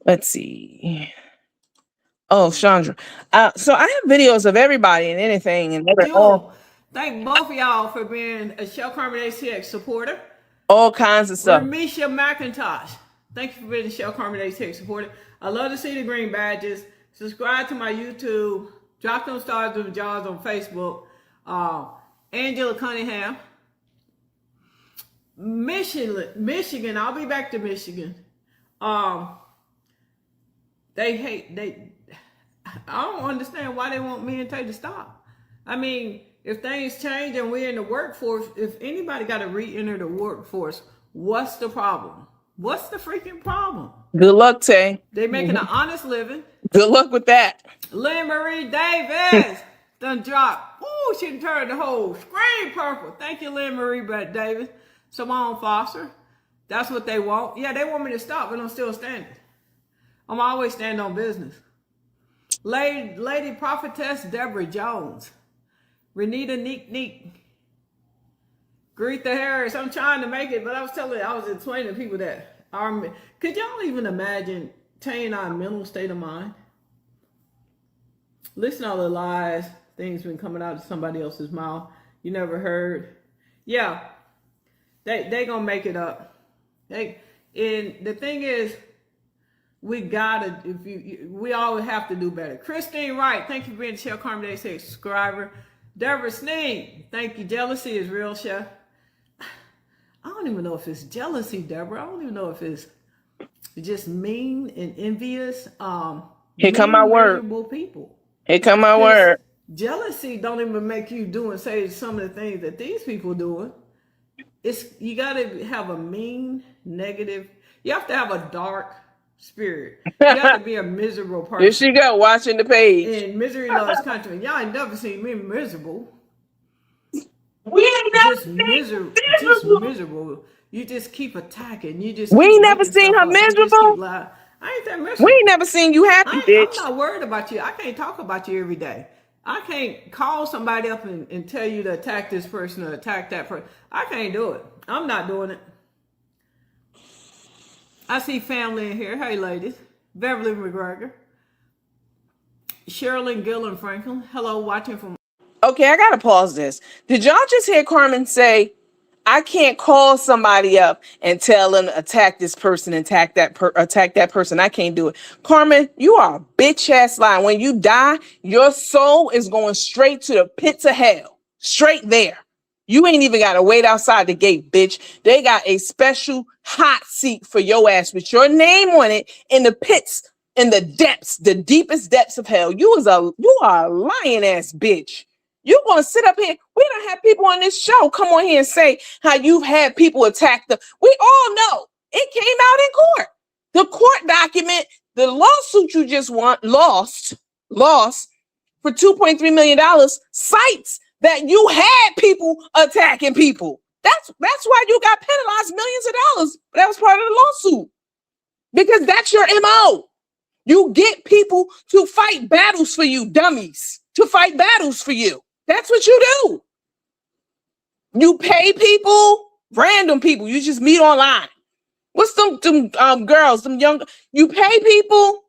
Let's see. Oh, Chandra. So I have videos of everybody and anything, and thank both of y'all for being a Shell Carmen ATX supporter. All kinds of stuff. Ramisha McIntosh, thank you for being a Shell Carmen ATX supporter. I love to see the green badges. Subscribe to my YouTube. Drop them stars and jars on Facebook. Angela Cunningham. Michigan. I'll be back to Michigan. I don't understand why they want me and Tay to stop. I mean, if things change and we're in the workforce, if anybody got to re-enter the workforce, what's the problem? What's the freaking problem? Good luck, Tay. They're making an honest living. Good luck with that. Lynn Marie Davis, done dropped. Ooh, she turned the whole screen purple. Thank you, Lynn Marie Brett Davis. Simone Foster. That's what they want. Yeah, they want me to stop, but I'm still standing. I'm always standing on business. Lady Prophetess Deborah Jones. Renita Neek. Greet the Harris. I'm trying to make it, but I was telling you, I was explaining to people that are. Could y'all even imagine Tane our mental state of mind? Listen to all the lies, things been coming out of somebody else's mouth. You never heard. Yeah, they gonna make it up. And the thing is, we always have to do better. Christine Wright, thank you for being a Chef Carmen Day 6 subscriber. Deborah Sneed, thank you. Jealousy is real, Chef. I don't even know if it's jealousy, Deborah. I don't even know if it's just mean and envious. Here come my word. Miserable people. Here come my word. Jealousy don't even make you do and say some of the things that these people doing. You gotta have a mean, negative. You have to have a dark spirit. You have to be a miserable person. Here she go, watching the page. And misery loves country. Y'all ain't never seen me miserable. We ain't never just miserable. You just keep attacking. You just we ain't never seen her miserable. I ain't that miserable. We ain't never seen you happy, bitch. I'm not worried about you. I can't talk about you every day. I can't call somebody up and tell you to attack this person or attack that person. I can't do it. I'm not doing it. I see family in here. Hey, ladies. Beverly McGregor. Sherilyn Gillen Franklin. Hello, watching from... Okay, I gotta pause this. Did y'all just hear Carmen say, I can't call somebody up and tell them to attack this person and attack that person. I can't do it. Carmen, you are a bitch ass lie. When you die, your soul is going straight to the pits of hell. Straight there. You ain't even got to wait outside the gate, bitch. They got a special hot seat for your ass with your name on it in the pits, in the depths, the deepest depths of hell. You are a lying ass bitch. You're going to sit up here. We don't have people on this show come on here and say how you've had people attack them. We all know it came out in court. The court document, the lawsuit you just lost for $2.3 million cites that you had people attacking people. That's why you got penalized millions of dollars. That was part of the lawsuit. Because that's your MO. You get people to fight battles for you, dummies. To fight battles for you. That's what you do. You pay people, random people. You just meet online. What's them girls, them young? You pay people.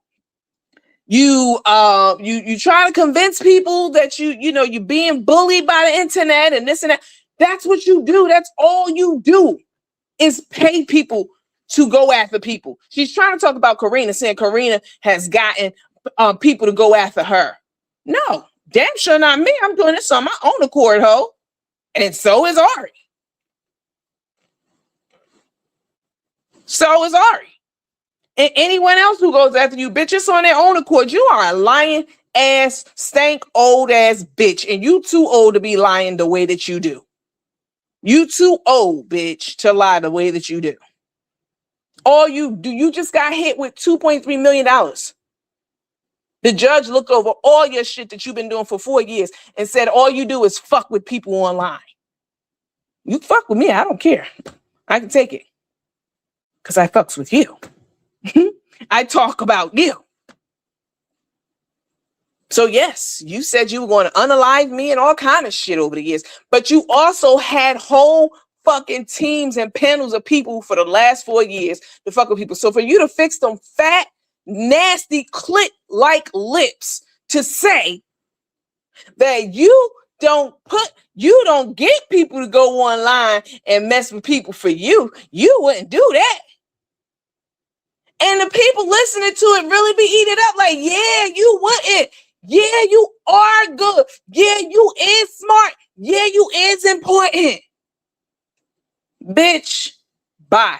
You try to convince people that you're being bullied by the internet and this and that. That's what you do. That's all you do is pay people to go after people. She's trying to talk about Karina, saying Karina has gotten people to go after her. No. Damn sure not me. I'm doing this on my own accord, ho. And so is Ari. So is Ari. And anyone else who goes after you, bitches on their own accord. You are a lying ass, stank old ass bitch. And you too old to be lying the way that you do. You too old, bitch, to lie the way that you do. All you do, you just got hit with $2.3 million. The judge looked over all your shit that you've been doing for 4 years and said, all you do is fuck with people online. You fuck with me, I don't care. I can take it. Because I fucks with you. I talk about you. So yes, you said you were going to unalive me and all kind of shit over the years. But you also had whole fucking teams and panels of people for the last 4 years to fuck with people. So for you to fix them fat, nasty clit-like lips to say that you don't get people to go online and mess with people for you wouldn't do that. And the people listening to it really be eating up like, yeah, you wouldn't. Yeah, you are good. Yeah, you is smart. Yeah, you is important. Bitch, bye.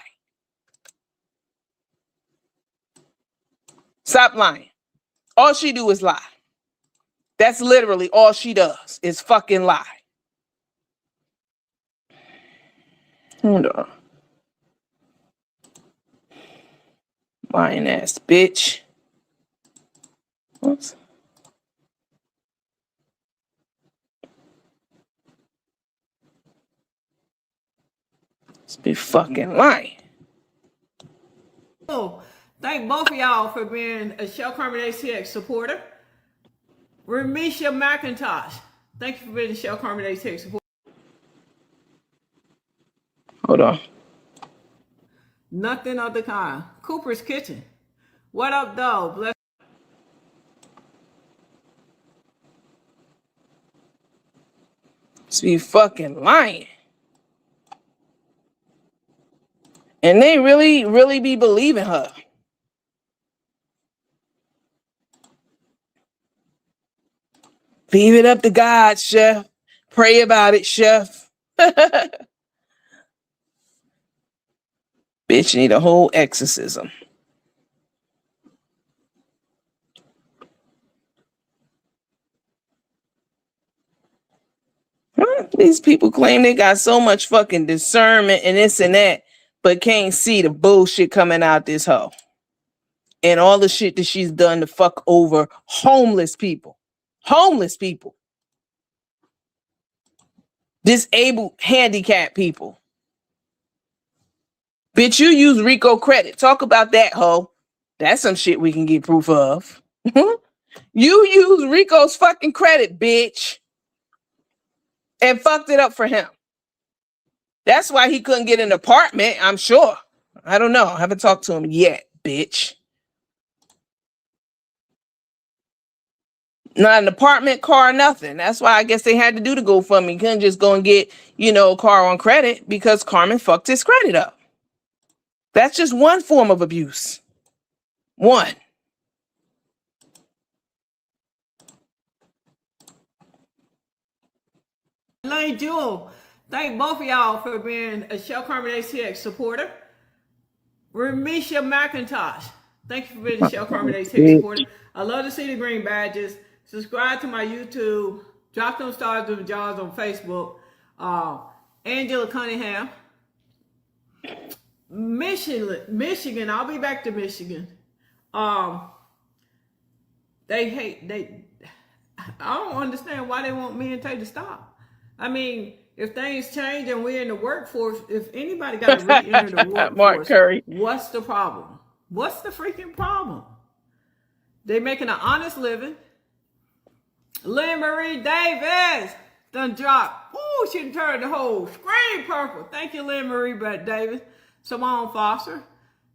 Stop lying. All she do is lie. That's literally all she does is fucking lie. Hold on. Lying ass bitch. Oops. Just be fucking lying. Oh, thank both of y'all for being a Shell Carmen ATX supporter. Remisha McIntosh, thank you for being a Shell Carmen ATX supporter. Hold on. Nothing of the kind. Cooper's Kitchen. What up, though? Bless. Just be fucking lying. And they really, really be believing her. Leave it up to God, Chef. Pray about it, Chef. Bitch need a whole exorcism. These people claim they got so much fucking discernment and this and that, but can't see the bullshit coming out this hoe. And all the shit that she's done to fuck over homeless people. Homeless people. Disabled, handicapped people. Bitch, you use Rico credit. Talk about that, hoe. That's some shit we can get proof of. You use Rico's fucking credit, bitch. And fucked it up for him. That's why he couldn't get an apartment, I'm sure. I don't know. I haven't talked to him yet, bitch. Not an apartment, car, nothing. That's why I guess they had to do the GoFundMe. Couldn't just go and get, a car on credit because Carmen fucked his credit up. That's just one form of abuse. One. Lane Jewel, thank both of y'all for being a Shell Carmen ATX supporter. Remisha McIntosh, thank you for being a Shell Carmen ATX supporter. I love to see the green badges. Subscribe to my YouTube. Drop them stars with the jars on Facebook. Angela Cunningham. Michigan. I'll be back to Michigan. I don't understand why they want me and Tay to stop. I mean, if things change and we're in the workforce, if anybody got to re-enter the workforce, Mark Curry. What's the problem? What's the freaking problem? They making an honest living. Lynn Marie Davis done dropped. Ooh, she turned the whole screen purple. Thank you, Lynn Marie Davis. Simone Foster.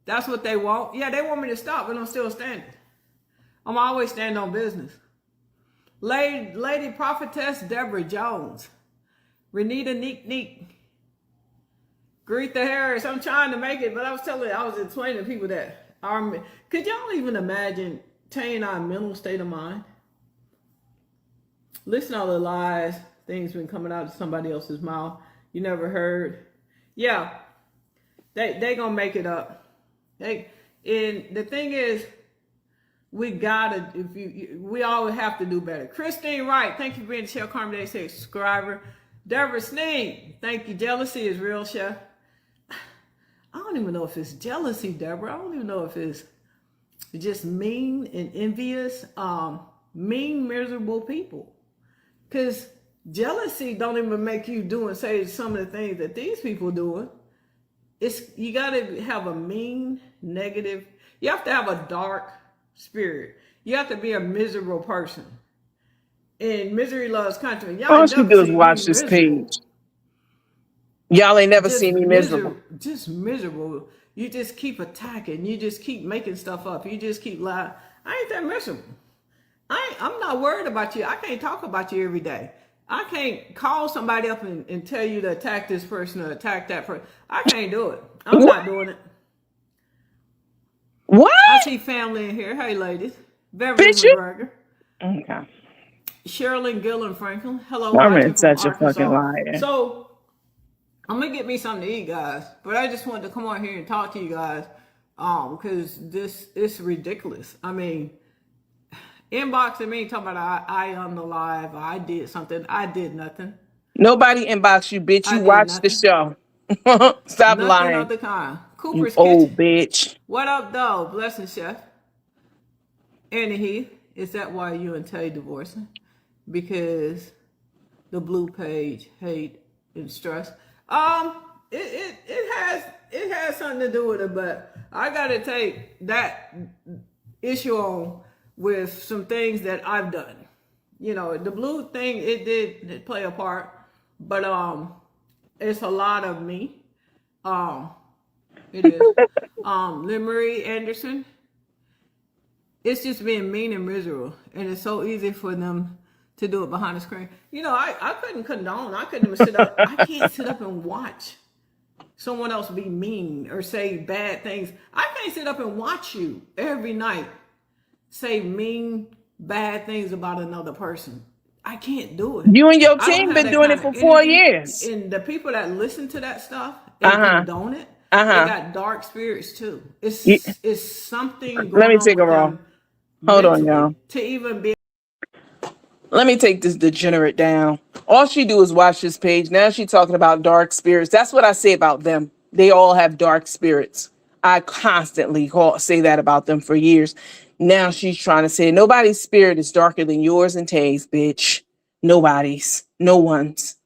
That's what they want. Yeah, they want me to stop, but I'm still standing. I'm always standing on business. Lady Prophetess Deborah Jones. Renita Neek. Greta Harris. I'm trying to make it, but I was explaining to people that could y'all even imagine Tay our mental state of mind? Listen to all the lies, things been coming out of somebody else's mouth. You never heard. Yeah, they gonna make it up. And the thing is, we always have to do better. Christine Wright, thank you for being a Shell Carmen Day subscriber. Deborah Sneed, thank you. Jealousy is real, Chef. I don't even know if it's jealousy, Deborah. I don't even know if it's just mean and envious, mean, miserable people. Because jealousy don't even make you do and say some of the things that these people doing. You got to have a mean, negative. You have to have a dark spirit. You have to be a miserable person. And misery loves country. Y'all All you do is watch this page. Y'all ain't never seen me miserable. Just miserable. You just keep attacking. You just keep making stuff up. You just keep lying. I ain't that miserable. I'm not worried about you. I can't talk about you every day. I can't call somebody up and tell you to attack this person or attack that person. I can't do it. I'm not doing it. What? I see family in here. Hey, ladies. Beverly McGregor. Okay. Sherilyn Gillen Franklin. Hello, Carmen's such Arkansas. a fucking liar. So, I'm going to get me something to eat, guys. But I just wanted to come on here and talk to you guys. Because this is ridiculous. I mean, inboxing me, talking about I on the live, I did something. I did nothing. Nobody inbox you, bitch. You watch the show. Stop nothing lying. Of the kind. Cooper's you old Kitchen. Bitch. What up, though? Blessing, Chef. Annie Heath. Is that why you and Tay divorcing? Because the blue page, hate, and stress. it has something to do with it, but I gotta take that issue on with some things that I've done. You know, the blue thing, it did play a part, but it's a lot of me. Um, it is. Lynn Marie Anderson, it's just being mean and miserable, and it's so easy for them to do it behind the screen. You know, I couldn't condone. I couldn't even sit up. I can't sit up and watch someone else be mean or say bad things. I can't sit up and watch you every night say mean, bad things about another person. I can't do it. You and your I don't team have been that doing kind it of for energy. 4 years. And the people that listen to that stuff and Uh-huh. condone it, they Uh-huh. got dark spirits too. Ye- It's something Let going me on take a with roll. them Hold on, y'all. mentally to even be. Let me take this degenerate down. All she do is watch this page. Now she talking about dark spirits. That's what I say about them. They all have dark spirits. I constantly say that about them for years. Now she's trying to say nobody's spirit is darker than yours and Tay's, bitch. Nobody's. No one's.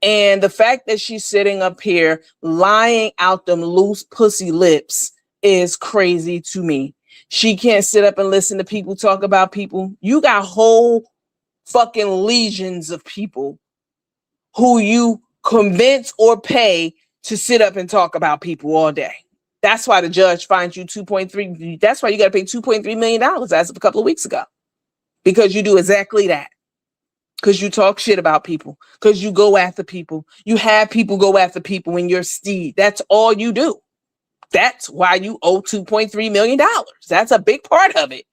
And the fact that she's sitting up here lying out them loose pussy lips is crazy to me. She can't sit up and listen to people talk about people. You got whole fucking legions of people who you convince or pay to sit up and talk about people all day. That's why the judge finds you 2.3. That's why you got to pay $2.3 million as of a couple of weeks ago. Because you do exactly that. Because you talk shit about people. Because you go after people. You have people go after people in your steed. That's all you do. That's why you owe $2.3 million. That's a big part of it.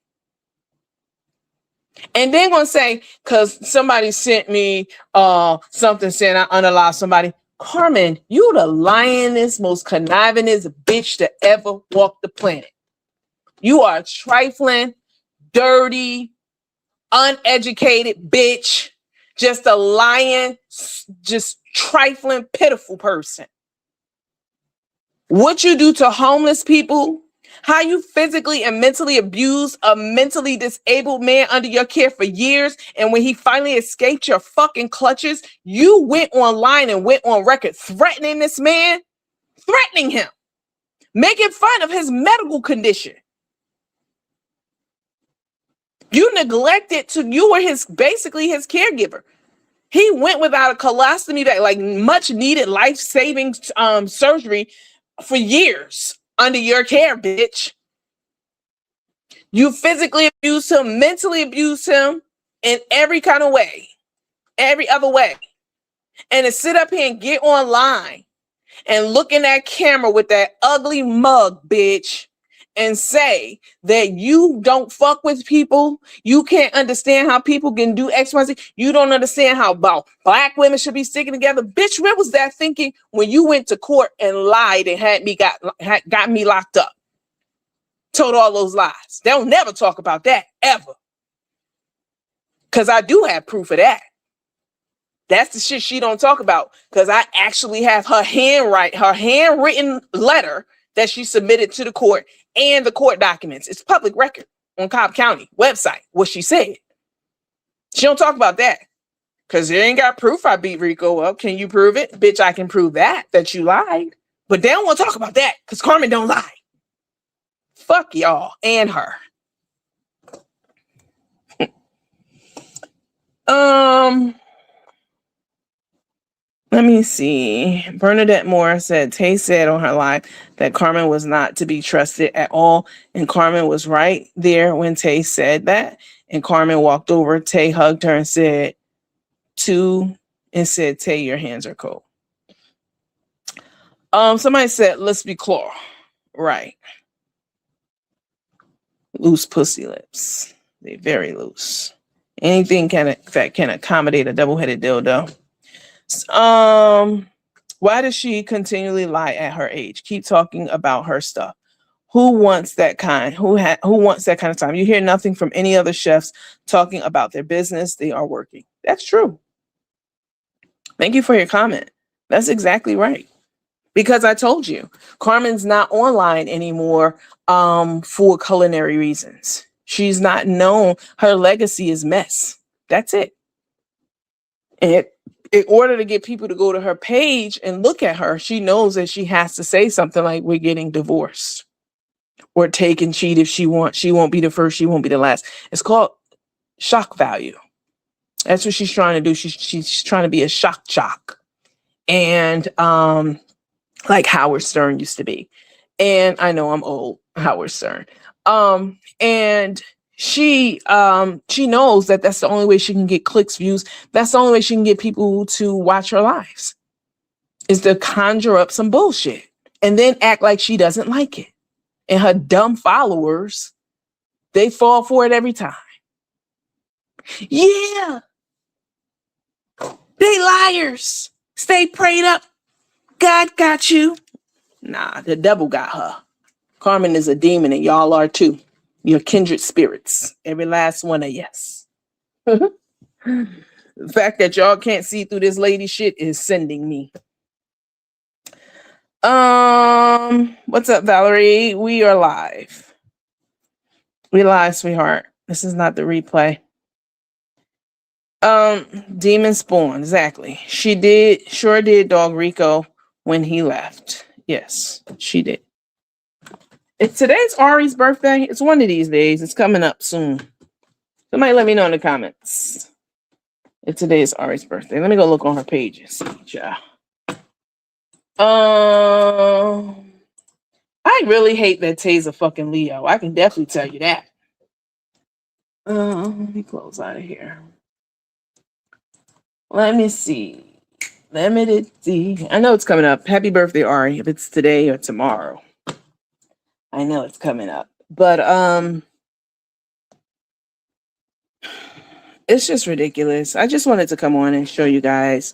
And then gonna say, because somebody sent me something saying I unalive somebody. Carmen, you the lioness, most connivingest bitch to ever walk the planet. You are a trifling, dirty, uneducated bitch. Just a lying, just trifling, pitiful person. What you do to homeless people, how you physically and mentally abuse a mentally disabled man under your care for years, and when he finally escaped your fucking clutches, you went online and went on record threatening this man, threatening him, making fun of his medical condition. You neglected you were basically his caregiver. He went without a colostomy bag, like much needed life-saving surgery for years under your care, bitch. You physically abused him, mentally abused him in every kind of way, every other way. And to sit up here and get online and look in that camera with that ugly mug, bitch, and say that you don't fuck with people, you can't understand how people can do X, Y, Z, you don't understand how about black women should be sticking together. Bitch, where was that thinking when you went to court and lied and got me locked up? Told all those lies. They'll never talk about that ever. Because I do have proof of that. That's the shit she don't talk about. Because I actually have her handwritten letter that she submitted to the court and the court documents. It's public record on Cobb County website, what she said. She don't talk about that. Because they ain't got proof I beat Rico up. Can you prove it? Bitch, I can prove that you lied. But they don't want to talk about that because Carmen don't lie. Fuck y'all and her. Let me see. Bernadette Moore said Tay said on her live that Carmen was not to be trusted at all. And Carmen was right there when Tay said that. And Carmen walked over. Tay hugged her and said, Tay, your hands are cold. Somebody said, let's be clear. Right. Loose pussy lips. They're very loose. Anything that can accommodate a double-headed dildo. Why does she continually lie at her age? Keep talking about her stuff. Who wants that kind? Who wants that kind of time? You hear nothing from any other chefs talking about their business. They are working. That's true. Thank you for your comment. That's exactly right. Because I told you, Carmen's not online anymore for culinary reasons. She's not known. Her legacy is mess. That's it. And in order to get people to go to her page and look at her, she knows that she has to say something like, we're getting divorced, or take and cheat if she wants. She won't be the first, she won't be the last. It's called shock value. That's what she's trying to do. She's trying to be a shock jock. And like Howard Stern used to be. And I know I'm old, Howard Stern. And she knows that that's the only way she can get clicks, views. That's the only way she can get people to watch her lives, is to conjure up some bullshit and then act like she doesn't like it. And her dumb followers, they fall for it every time. Yeah, they liars. Stay prayed up. God got you. Nah, the devil got her. Carmen is a demon and y'all are too. You're kindred spirits. Every last one of yes. The fact that y'all can't see through this lady shit is sending me. What's up, Valerie? We are live. We live, sweetheart. This is not the replay. Demon Spawn, exactly. She sure did dog Rico when he left. Yes, she did. Today's Ari's birthday. It's one of these days. It's coming up soon. Somebody let me know in the comments if today is Ari's birthday. Let me go look on her page and see. Yeah. I really hate that Tay's a fucking Leo. I can definitely tell you that. Let me close out of here. Let me see. I know it's coming up. Happy birthday, Ari, if it's today or tomorrow. I know it's coming up. But it's just ridiculous. I just wanted to come on and show you guys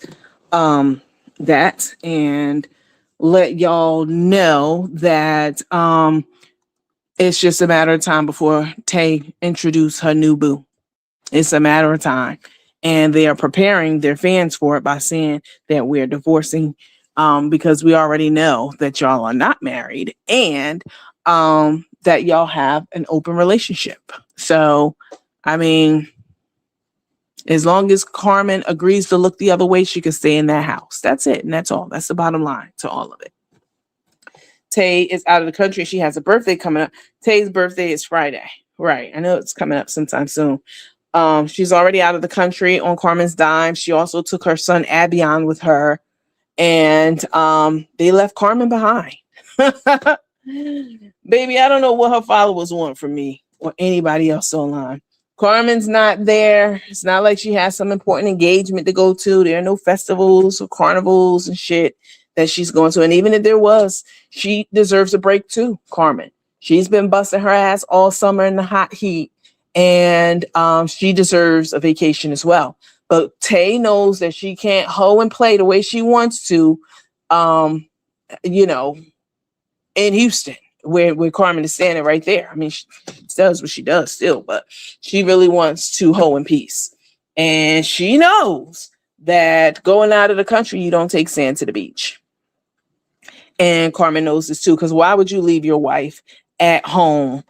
that and let y'all know that it's just a matter of time before Tay introduce her new boo. It's a matter of time. And they are preparing their fans for it by saying that we're divorcing because we already know that y'all are not married and that y'all have an open relationship. So, I mean, as long as Carmen agrees to look the other way, she can stay in that house. That's it. And that's all. That's the bottom line to all of it. Tay is out of the country. She has a birthday coming up. Tay's birthday is Friday. Right. I know it's coming up sometime soon. She's already out of the country on Carmen's dime. She also took her son Abion with her, and they left Carmen behind. Baby, I don't know what her followers want from me or anybody else online. Carmen's not there. It's not like she has some important engagement to go to. There are no festivals or carnivals and shit that she's going to. And even if there was, she deserves a break too, Carmen. She's been busting her ass all summer in the hot heat. And she deserves a vacation as well. But Tay knows that she can't hoe and play the way she wants to, you know, in Houston, where Carmen is standing right there. I mean, she does what she does still, but she really wants to hoe in peace. And she knows that going out of the country, you don't take sand to the beach. And Carmen knows this too, because why would you leave your wife at home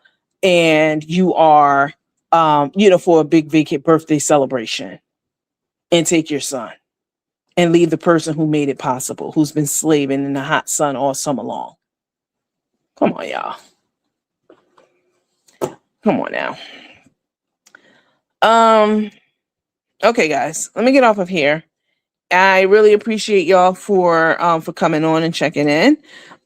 and you are for a big birthday celebration and take your son and leave the person who made it possible, who's been slaving in the hot sun all summer long? Come on, y'all. Come on now. Okay, guys, let me get off of here. I really appreciate y'all for coming on and checking in.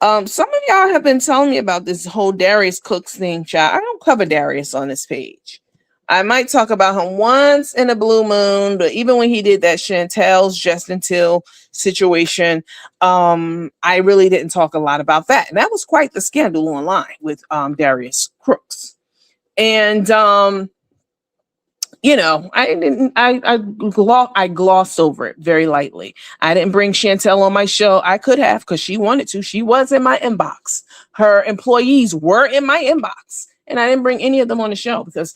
Some of y'all have been telling me about this whole Darius Cooks thing, child. I don't cover Darius on this page. I might talk about him once in a blue moon, but even when he did that Chantel's Justin Till situation, I really didn't talk a lot about that. And that was quite the scandal online with Darius Crooks. And I glossed over it very lightly. I didn't bring Chantel on my show. I could have, because she wanted to. She was in my inbox. Her employees were in my inbox. And I didn't bring any of them on the show because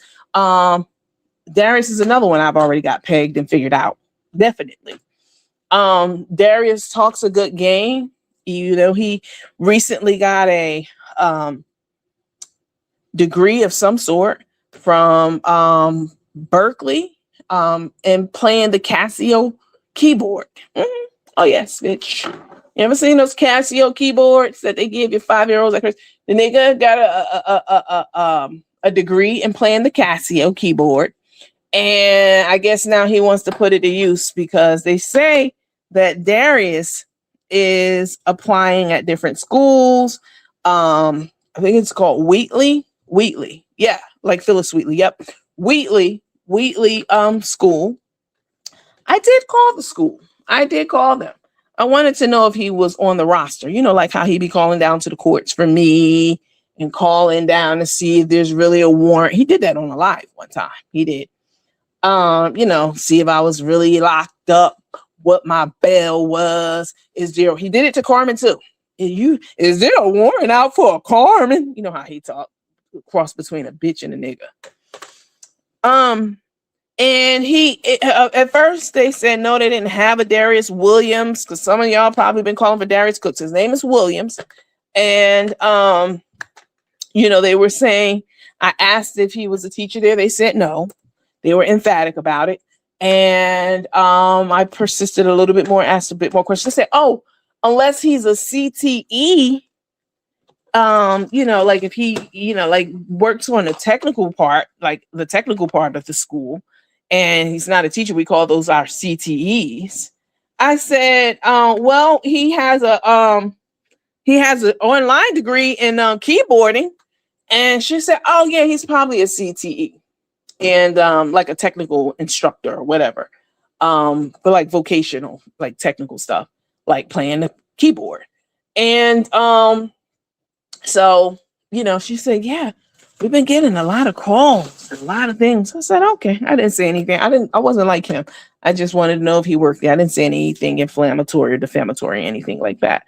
Darius is another one I've already got pegged and figured out. Definitely. Darius talks a good game. He recently got a degree of some sort from Berkeley and playing the Casio keyboard. Mhm. Oh yes, bitch. You ever seen those Casio keyboards that they give your 5-year-olds? Like the nigga got a degree in playing the Casio keyboard, and I guess now he wants to put it to use because they say that Darius is applying at different schools. I think it's called Wheatley. Wheatley, yeah, like Phyllis Wheatley. Yep, Wheatley school. I did call the school. I did call them. I wanted to know if he was on the roster. You know, like how he be calling down to the courts for me and calling down to see if there's really a warrant. He did that on a live one time. He did. You know, see if I was really locked up, what my bail was. Is there? He did it to Carmen too. Is there a warrant out for a Carmen? You know how he talk, cross between a bitch and a nigga. And at first they said no, they didn't have a Darius Williams because some of y'all probably been calling for Darius Cooks. His name is Williams, and you know, they were saying, I asked if he was a teacher there. They said no. They were emphatic about it, and I persisted a little bit more, asked a bit more questions. They said, oh, unless he's a CTE. You know, like if he, you know, like works on the technical part, like the technical part of the school, and he's not a teacher, we call those our CTEs. I said, well, he has an online degree in keyboarding, and she said, oh yeah, he's probably a CTE and like a technical instructor or whatever, for like vocational, like technical stuff, like playing the keyboard, and so, you know, she said, yeah, we've been getting a lot of calls, a lot of things. I said, okay. I didn't say anything. I wasn't like him. I just wanted to know if he worked there. I didn't say anything inflammatory or defamatory, anything like that.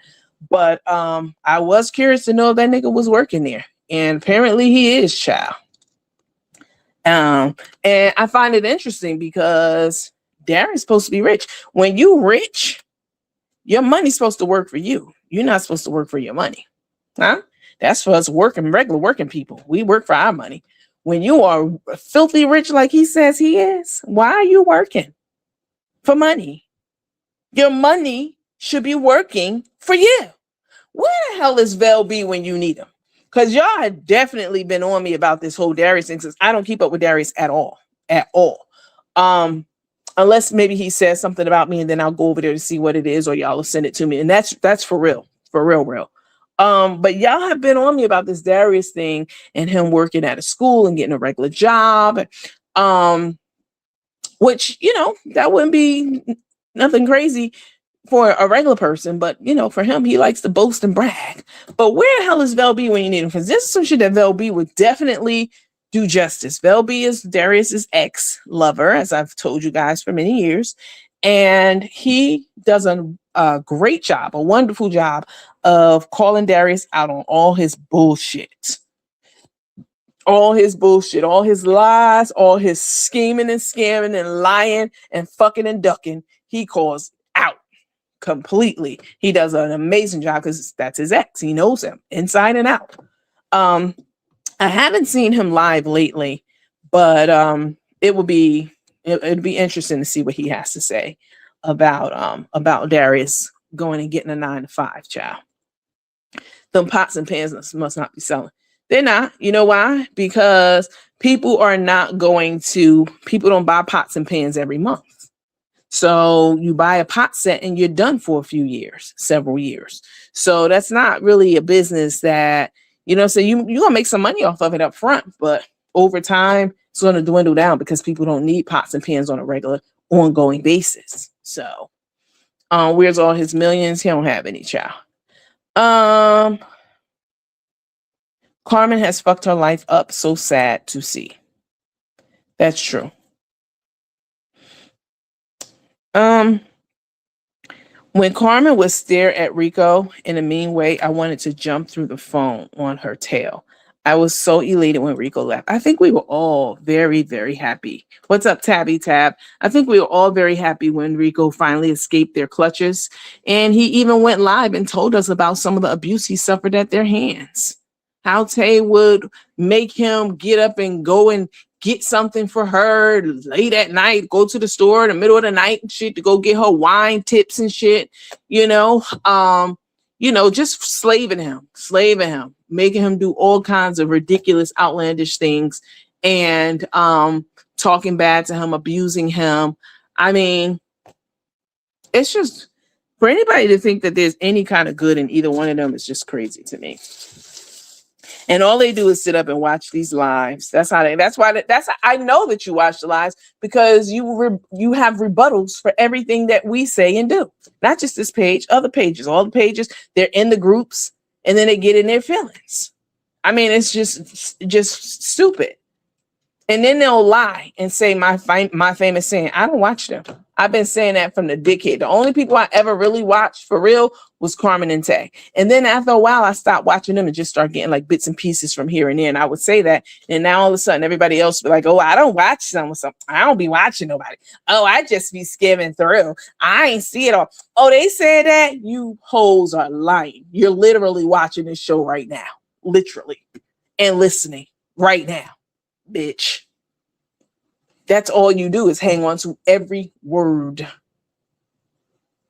But I was curious to know if that nigga was working there. And apparently he is, child. And I find it interesting because Darren's supposed to be rich. When you rich, your money's supposed to work for you. You're not supposed to work for your money. Huh? That's for us regular working people. We work for our money. When you are filthy rich like he says he is, why are you working for money? Your money should be working for you. Where the hell is Vel B when you need him? Because y'all have definitely been on me about this whole Darius thing since I don't keep up with Darius at all. At all. Unless maybe he says something about me and then I'll go over there to see what it is or y'all will send it to me. And that's for real. For real. But y'all have been on me about this Darius thing and him working at a school and getting a regular job. Which, you know, that wouldn't be nothing crazy for a regular person, but you know, for him, he likes to boast and brag. But where the hell is Vel B when you need him? Because this is some shit that Vel B would definitely do justice. Vel B is Darius's ex-lover, as I've told you guys for many years, and he does a great job, a wonderful job of calling Darius out on all his bullshit. All his bullshit, all his lies, all his scheming and scamming and lying and fucking and ducking. He calls out completely. He does an amazing job because that's his ex. He knows him inside and out. I haven't seen him live lately, but it'd be interesting to see what he has to say about Darius going and getting a 9-to-5, child. Them pots and pans must not be selling. They're not. You know why? Because people don't buy pots and pans every month. So you buy a pot set and you're done for a few years, several years. So that's not really a business that, you know, so you're going to make some money off of it up front, but over time it's going to dwindle down because people don't need pots and pans on a regular ongoing basis. So where's all his millions? He don't have any, child. Carmen has fucked her life up. So sad to see. That's true. When Carmen would stare at Rico in a mean way, I wanted to jump through the phone on her tail. I was so elated when Rico left. I think we were all very, very happy. What's up, Tabby Tab? I think we were all very happy when Rico finally escaped their clutches. And he even went live and told us about some of the abuse he suffered at their hands. How Tay would make him get up and go and get something for her late at night, go to the store in the middle of the night and shit to go get her wine tips and shit, just slaving him, making him do all kinds of ridiculous, outlandish things and talking bad to him, abusing him. I mean, it's just for anybody to think that there's any kind of good in either one of them is just crazy to me. And all they do is sit up and watch these lives. That's how I know that you watch the lives because you have rebuttals for everything that we say and do. Not just this page, other pages, all the pages, they're in the groups and then they get in their feelings. I mean, it's just stupid. And then they'll lie and say my famous saying. I don't watch them. I've been saying that from the dickhead. The only people I ever really watched for real was Carmen and Tay. And then after a while, I stopped watching them and just started getting like bits and pieces from here and there. And I would say that. And now all of a sudden, everybody else be like, oh, I don't watch some or something. I don't be watching nobody. Oh, I just be skimming through. I ain't see it all. Oh, they said that? You hoes are lying. You're literally watching this show right now. Literally. And listening right now. Bitch. That's all you do is hang on to every word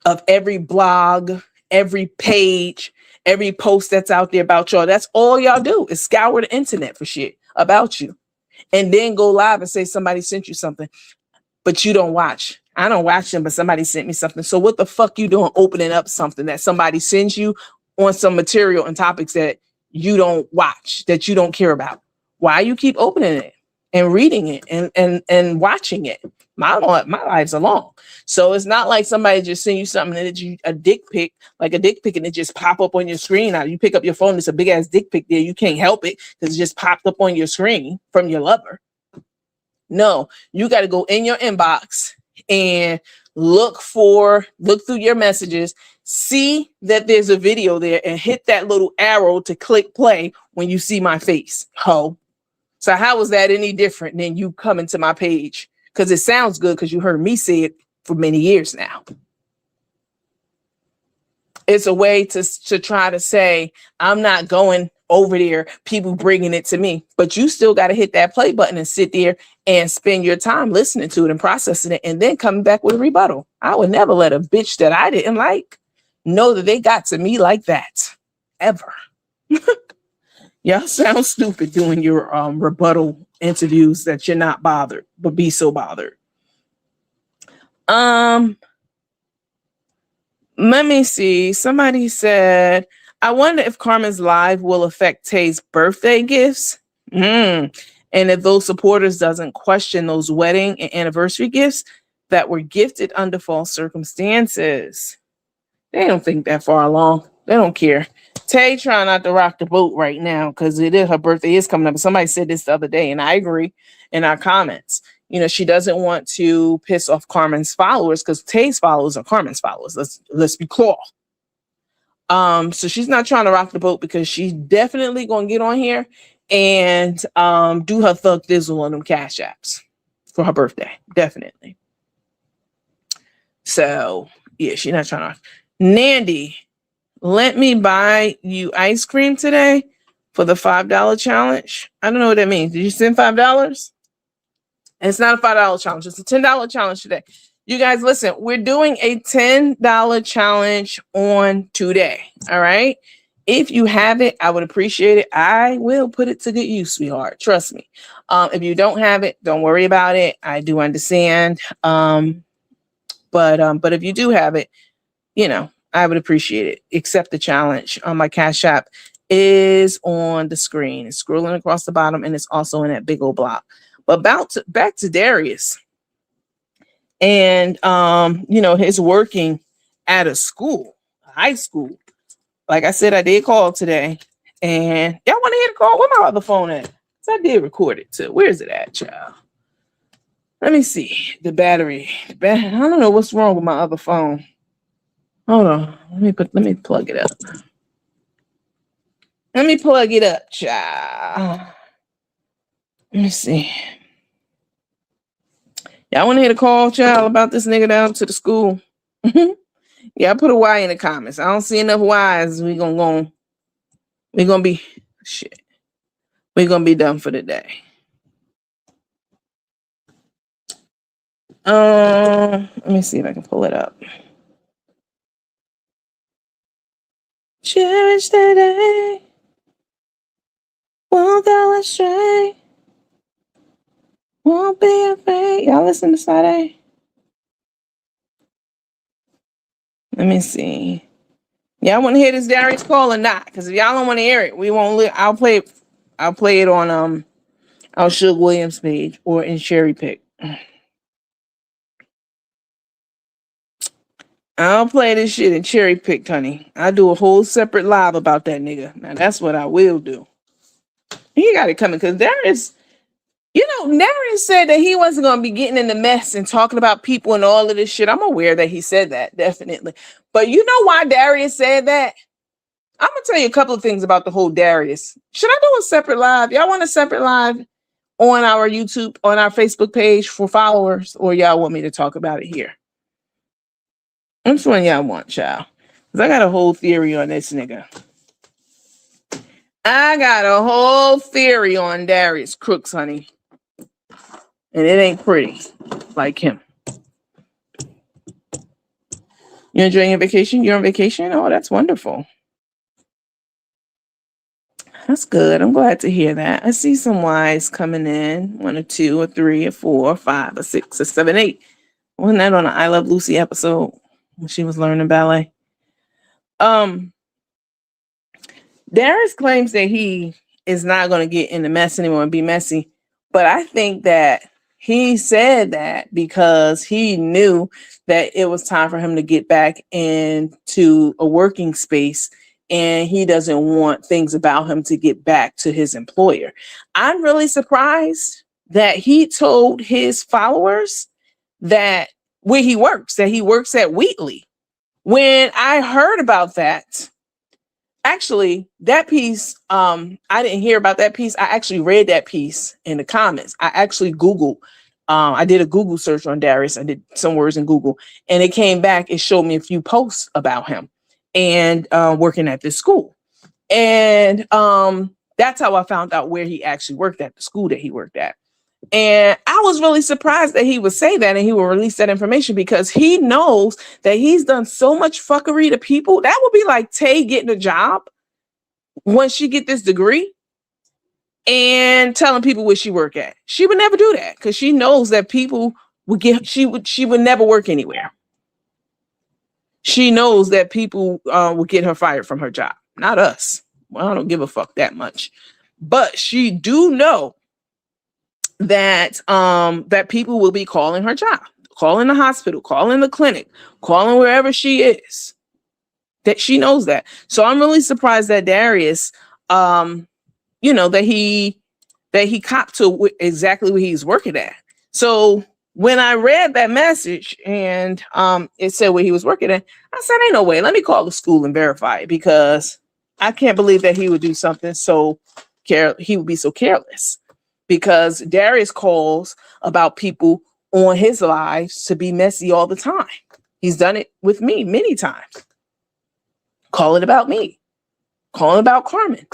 of every blog, every page, every post that's out there about y'all. That's all y'all do is scour the internet for shit about you and then go live and say somebody sent you something, but you don't watch. I don't watch them, but somebody sent me something. So what the fuck you doing opening up something that somebody sends you on some material and topics that you don't watch, that you don't care about? Why you keep opening it and reading it and watching it? My lives are long. So it's not like somebody just send you something and it's a dick pic, like a dick pic, and it just pop up on your screen. Now you pick up your phone, it's a big ass dick pic there. You can't help it because it just popped up on your screen from your lover. No, you got to go in your inbox and look through your messages, see that there's a video there and hit that little arrow to click play when you see my face. Ho. So how is that any different than you coming to my page? Because it sounds good because you heard me say it for many years now. It's a way to try to say, I'm not going over there, people bringing it to me. But you still got to hit that play button and sit there and spend your time listening to it and processing it and then coming back with a rebuttal. I would never let a bitch that I didn't like know that they got to me like that. Ever. Y'all sound stupid doing your rebuttal interviews that you're not bothered, but be so bothered. Let me see. Somebody said, I wonder if Carmen's live will affect Tay's birthday gifts. And if those supporters doesn't question those wedding and anniversary gifts that were gifted under false circumstances. They don't think that far along. They don't care. Tay trying not to rock the boat right now because her birthday is coming up. Somebody said this the other day, and I agree in our comments. She doesn't want to piss off Carmen's followers because Tay's followers are Carmen's followers. Let's be clear. So she's not trying to rock the boat because she's definitely gonna get on here and do her thug thizzle on them cash apps for her birthday. Definitely. So yeah, she's not trying to. Nandy, let me buy you ice cream today for the $5 challenge. I don't know what that means. Did you send $5? It's not a $5 challenge. It's a $10 challenge today. You guys, listen, we're doing a $10 challenge on today. All right. If you have it, I would appreciate it. I will put it to good use, sweetheart. Trust me. If you don't have it, don't worry about it. I do understand. But if you do have it, I would appreciate it. Accept the challenge. My Cash App is on the screen. It's scrolling across the bottom, and it's also in that big old block. But back to Darius. And his working at a school, high school. Like I said, I did call today. And y'all want to hear the call? Where my other phone at? So I did record it too. Where is it at, child? Let me see. The battery. I don't know what's wrong with my other phone. Hold on. Let me plug it up. Let me plug it up, child. Let me see. Y'all want to hear the call, child, about this nigga down to the school? Yeah, I put a Y in the comments. I don't see enough Y's. We're gonna be done for the day. Let me see if I can pull it up. Cherish the day, won't go astray, won't be afraid. Y'all listen to Sade? Let me see. Y'all want to hear this Darius call or not? Because if y'all don't want to hear it, we won't. I'll play it. I'll play it on our Suge Williams page or in Cherry Pick. I'll play this shit in Cherry Pick, honey. I do a whole separate live about that nigga. Now that's what I will do. He got it coming because Darius, Darius said that he wasn't going to be getting in the mess and talking about people and all of this shit. I'm aware that he said that, definitely. But you know why Darius said that? I'm going to tell you a couple of things about the whole Darius. Should I do a separate live? Y'all want a separate live on our YouTube, on our Facebook page for followers, or y'all want me to talk about it here? Which one y'all want, child? Because I got a whole theory on this nigga. I got a whole theory on Darius Crooks, honey. And it ain't pretty like him. You enjoying your vacation? You're on vacation? Oh, that's wonderful. That's good. I'm glad to hear that. I see some Y's coming in. 1 or 2 or 3 or 4 or 5 or 6 or 7, 8. Wasn't that on an I Love Lucy episode when she was learning ballet? Darius claims that he is not going to get in the mess anymore and be messy. But I think that he said that because he knew that it was time for him to get back into a working space, and he doesn't want things about him to get back to his employer. I'm really surprised that he told his followers that where he works at Wheatley. When I heard about that, actually, that piece, I didn't hear about that piece. I actually read that piece in the comments. I actually Googled, I did a Google search on Darius. I did some words in Google, and it came back. It showed me a few posts about him and working at this school. And that's how I found out where he actually worked at, the school that he worked at. And I was really surprised that he would say that and he would release that information because he knows that he's done so much fuckery to people. That would be like Tay getting a job once she get this degree and telling people where she work at. She would never do that because she knows that people would she would never work anywhere. She knows that people will get her fired from her job, not us. Well, I don't give a fuck that much. But she do know that that people will be calling her job, calling the hospital, calling the clinic, calling wherever she is. That she knows that. So I'm really surprised that Darius, that he copped to exactly where he's working at. So when I read that message and it said where he was working at, I said, ain't no way. Let me call the school and verify it because I can't believe that he would do something so he would be so careless. Because Darius calls about people on his lives to be messy all the time. He's done it with me many times. Calling about me, calling about Carmen,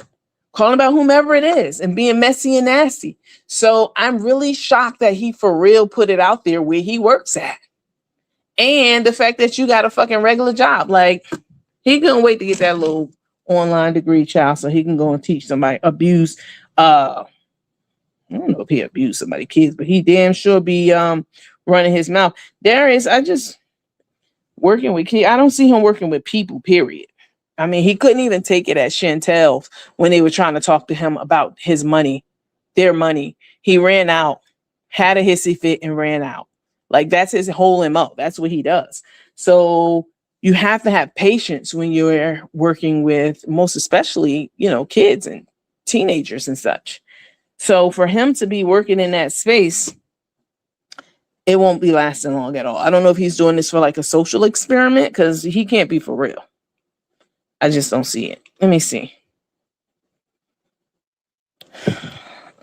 calling about whomever it is and being messy and nasty. So I'm really shocked that he for real put it out there where he works at. And the fact that you got a fucking regular job. Like, he couldn't wait to get that little online degree, child, so he can go and teach somebody abuse. I don't know if he abused somebody's kids, but he damn sure be running his mouth. Darius, I just working with kids. I don't see him working with people, period. I mean, he couldn't even take it at Chantel's when they were trying to talk to him about his money, their money. He ran out, had a hissy fit and ran out. Like, that's his whole MO. That's what he does. So you have to have patience when you're working with, most especially, kids and teenagers and such. So for him to be working in that space, it won't be lasting long at all. I don't know if he's doing this for like a social experiment because he can't be for real. I just don't see it. Let me see.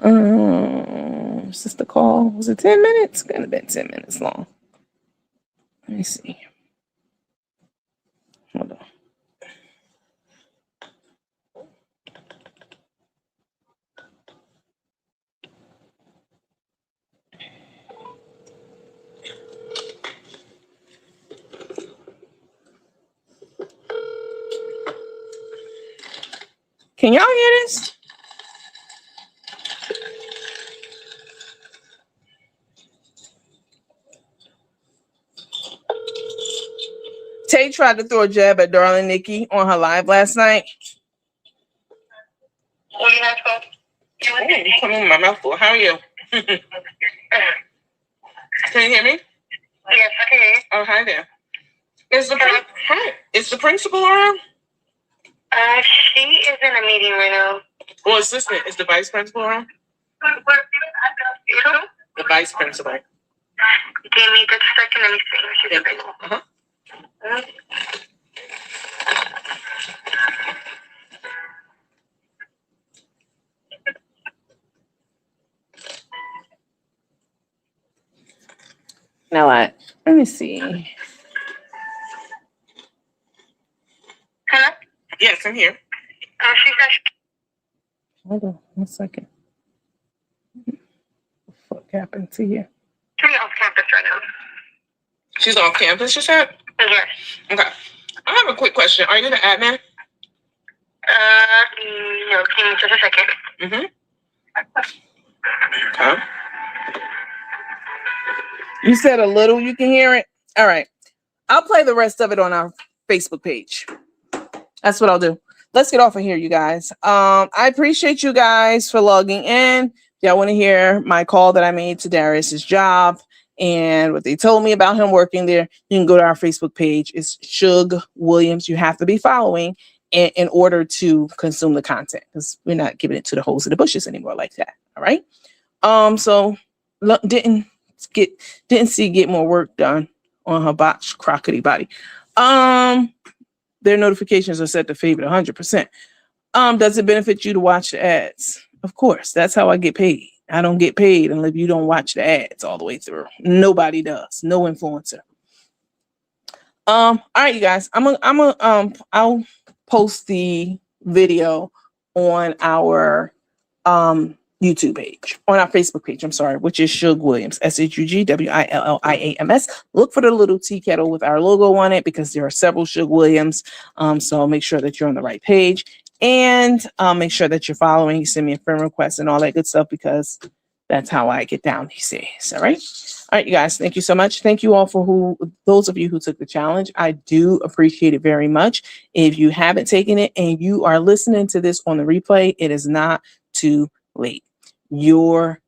Is this the call? Was it 10 minutes? Could have been 10 minutes long. Let me see. Hold on. Can y'all hear this? Tay tried to throw a jab at Darling Nikki on her live last night. What you have to Oh, come on, my mouth full. How are you? Can you hear me? Yes, I can hear you. Oh, hi there. Is the principal around? She is in a meeting right now. Or assistant? Is the vice principal around? Who? The vice principal. Give me just a second. Let me see if she's available. Uh-huh. Now what? Let me see. Hello? Yes, I'm here. She said Hold on 1 second. What the fuck happened to you? she's off campus right now. She's off campus, you said? Yes. Okay. I have a quick question. Are you the admin? No, give me just a second. Mm-hmm. Okay. You said a little, you can hear it? All right. I'll play the rest of it on our Facebook page. That's what I'll do. Let's get off of here, you guys. I appreciate you guys for logging in. Y'all want to hear my call that I made to Darius's job and what they told me about him working there? You can go to our Facebook page. It's Shug Williams. You have to be following in order to consume the content, because we're not giving it to the hoes in the bushes anymore like that. All right. So didn't get more work done on her botched crockety body. Their notifications are set to favorite 100%. Does it benefit you to watch the ads? Of course, that's how I get paid. I don't get paid unless you don't watch the ads all the way through. Nobody does. No influencer. All right, you guys. I'll post the video on our YouTube page, on our Facebook page, I'm sorry, which is Shug Williams, SHUGWILLIAMS. Look for the little tea kettle with our logo on it, because there are several Shug Williams. So make sure that you're on the right page, and make sure that you're following. You send me a friend request and all that good stuff, because that's how I get down these days. All right. All right, you guys. Thank you so much. Thank you all for those of you who took the challenge. I do appreciate it very much. If you haven't taken it and you are listening to this on the replay, it is not too late. You're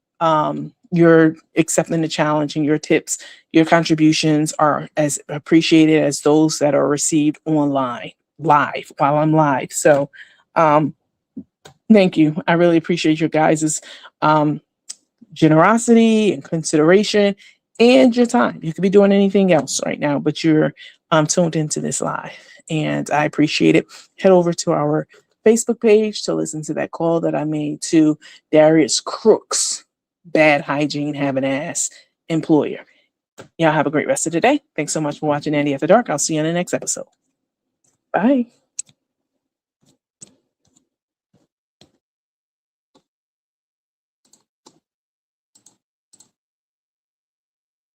accepting the challenge, and your tips, your contributions are as appreciated as those that are received online live while I'm live. So thank you. I really appreciate your guys's generosity and consideration and your time. You could be doing anything else right now, but you're tuned into this live, and I appreciate it. Head over to our Facebook page to listen to that call that I made to Darius Crooks, bad hygiene having ass employer. Y'all have a great rest of the day. Thanks so much for watching Andy After Dark. I'll see you in the next episode. Bye.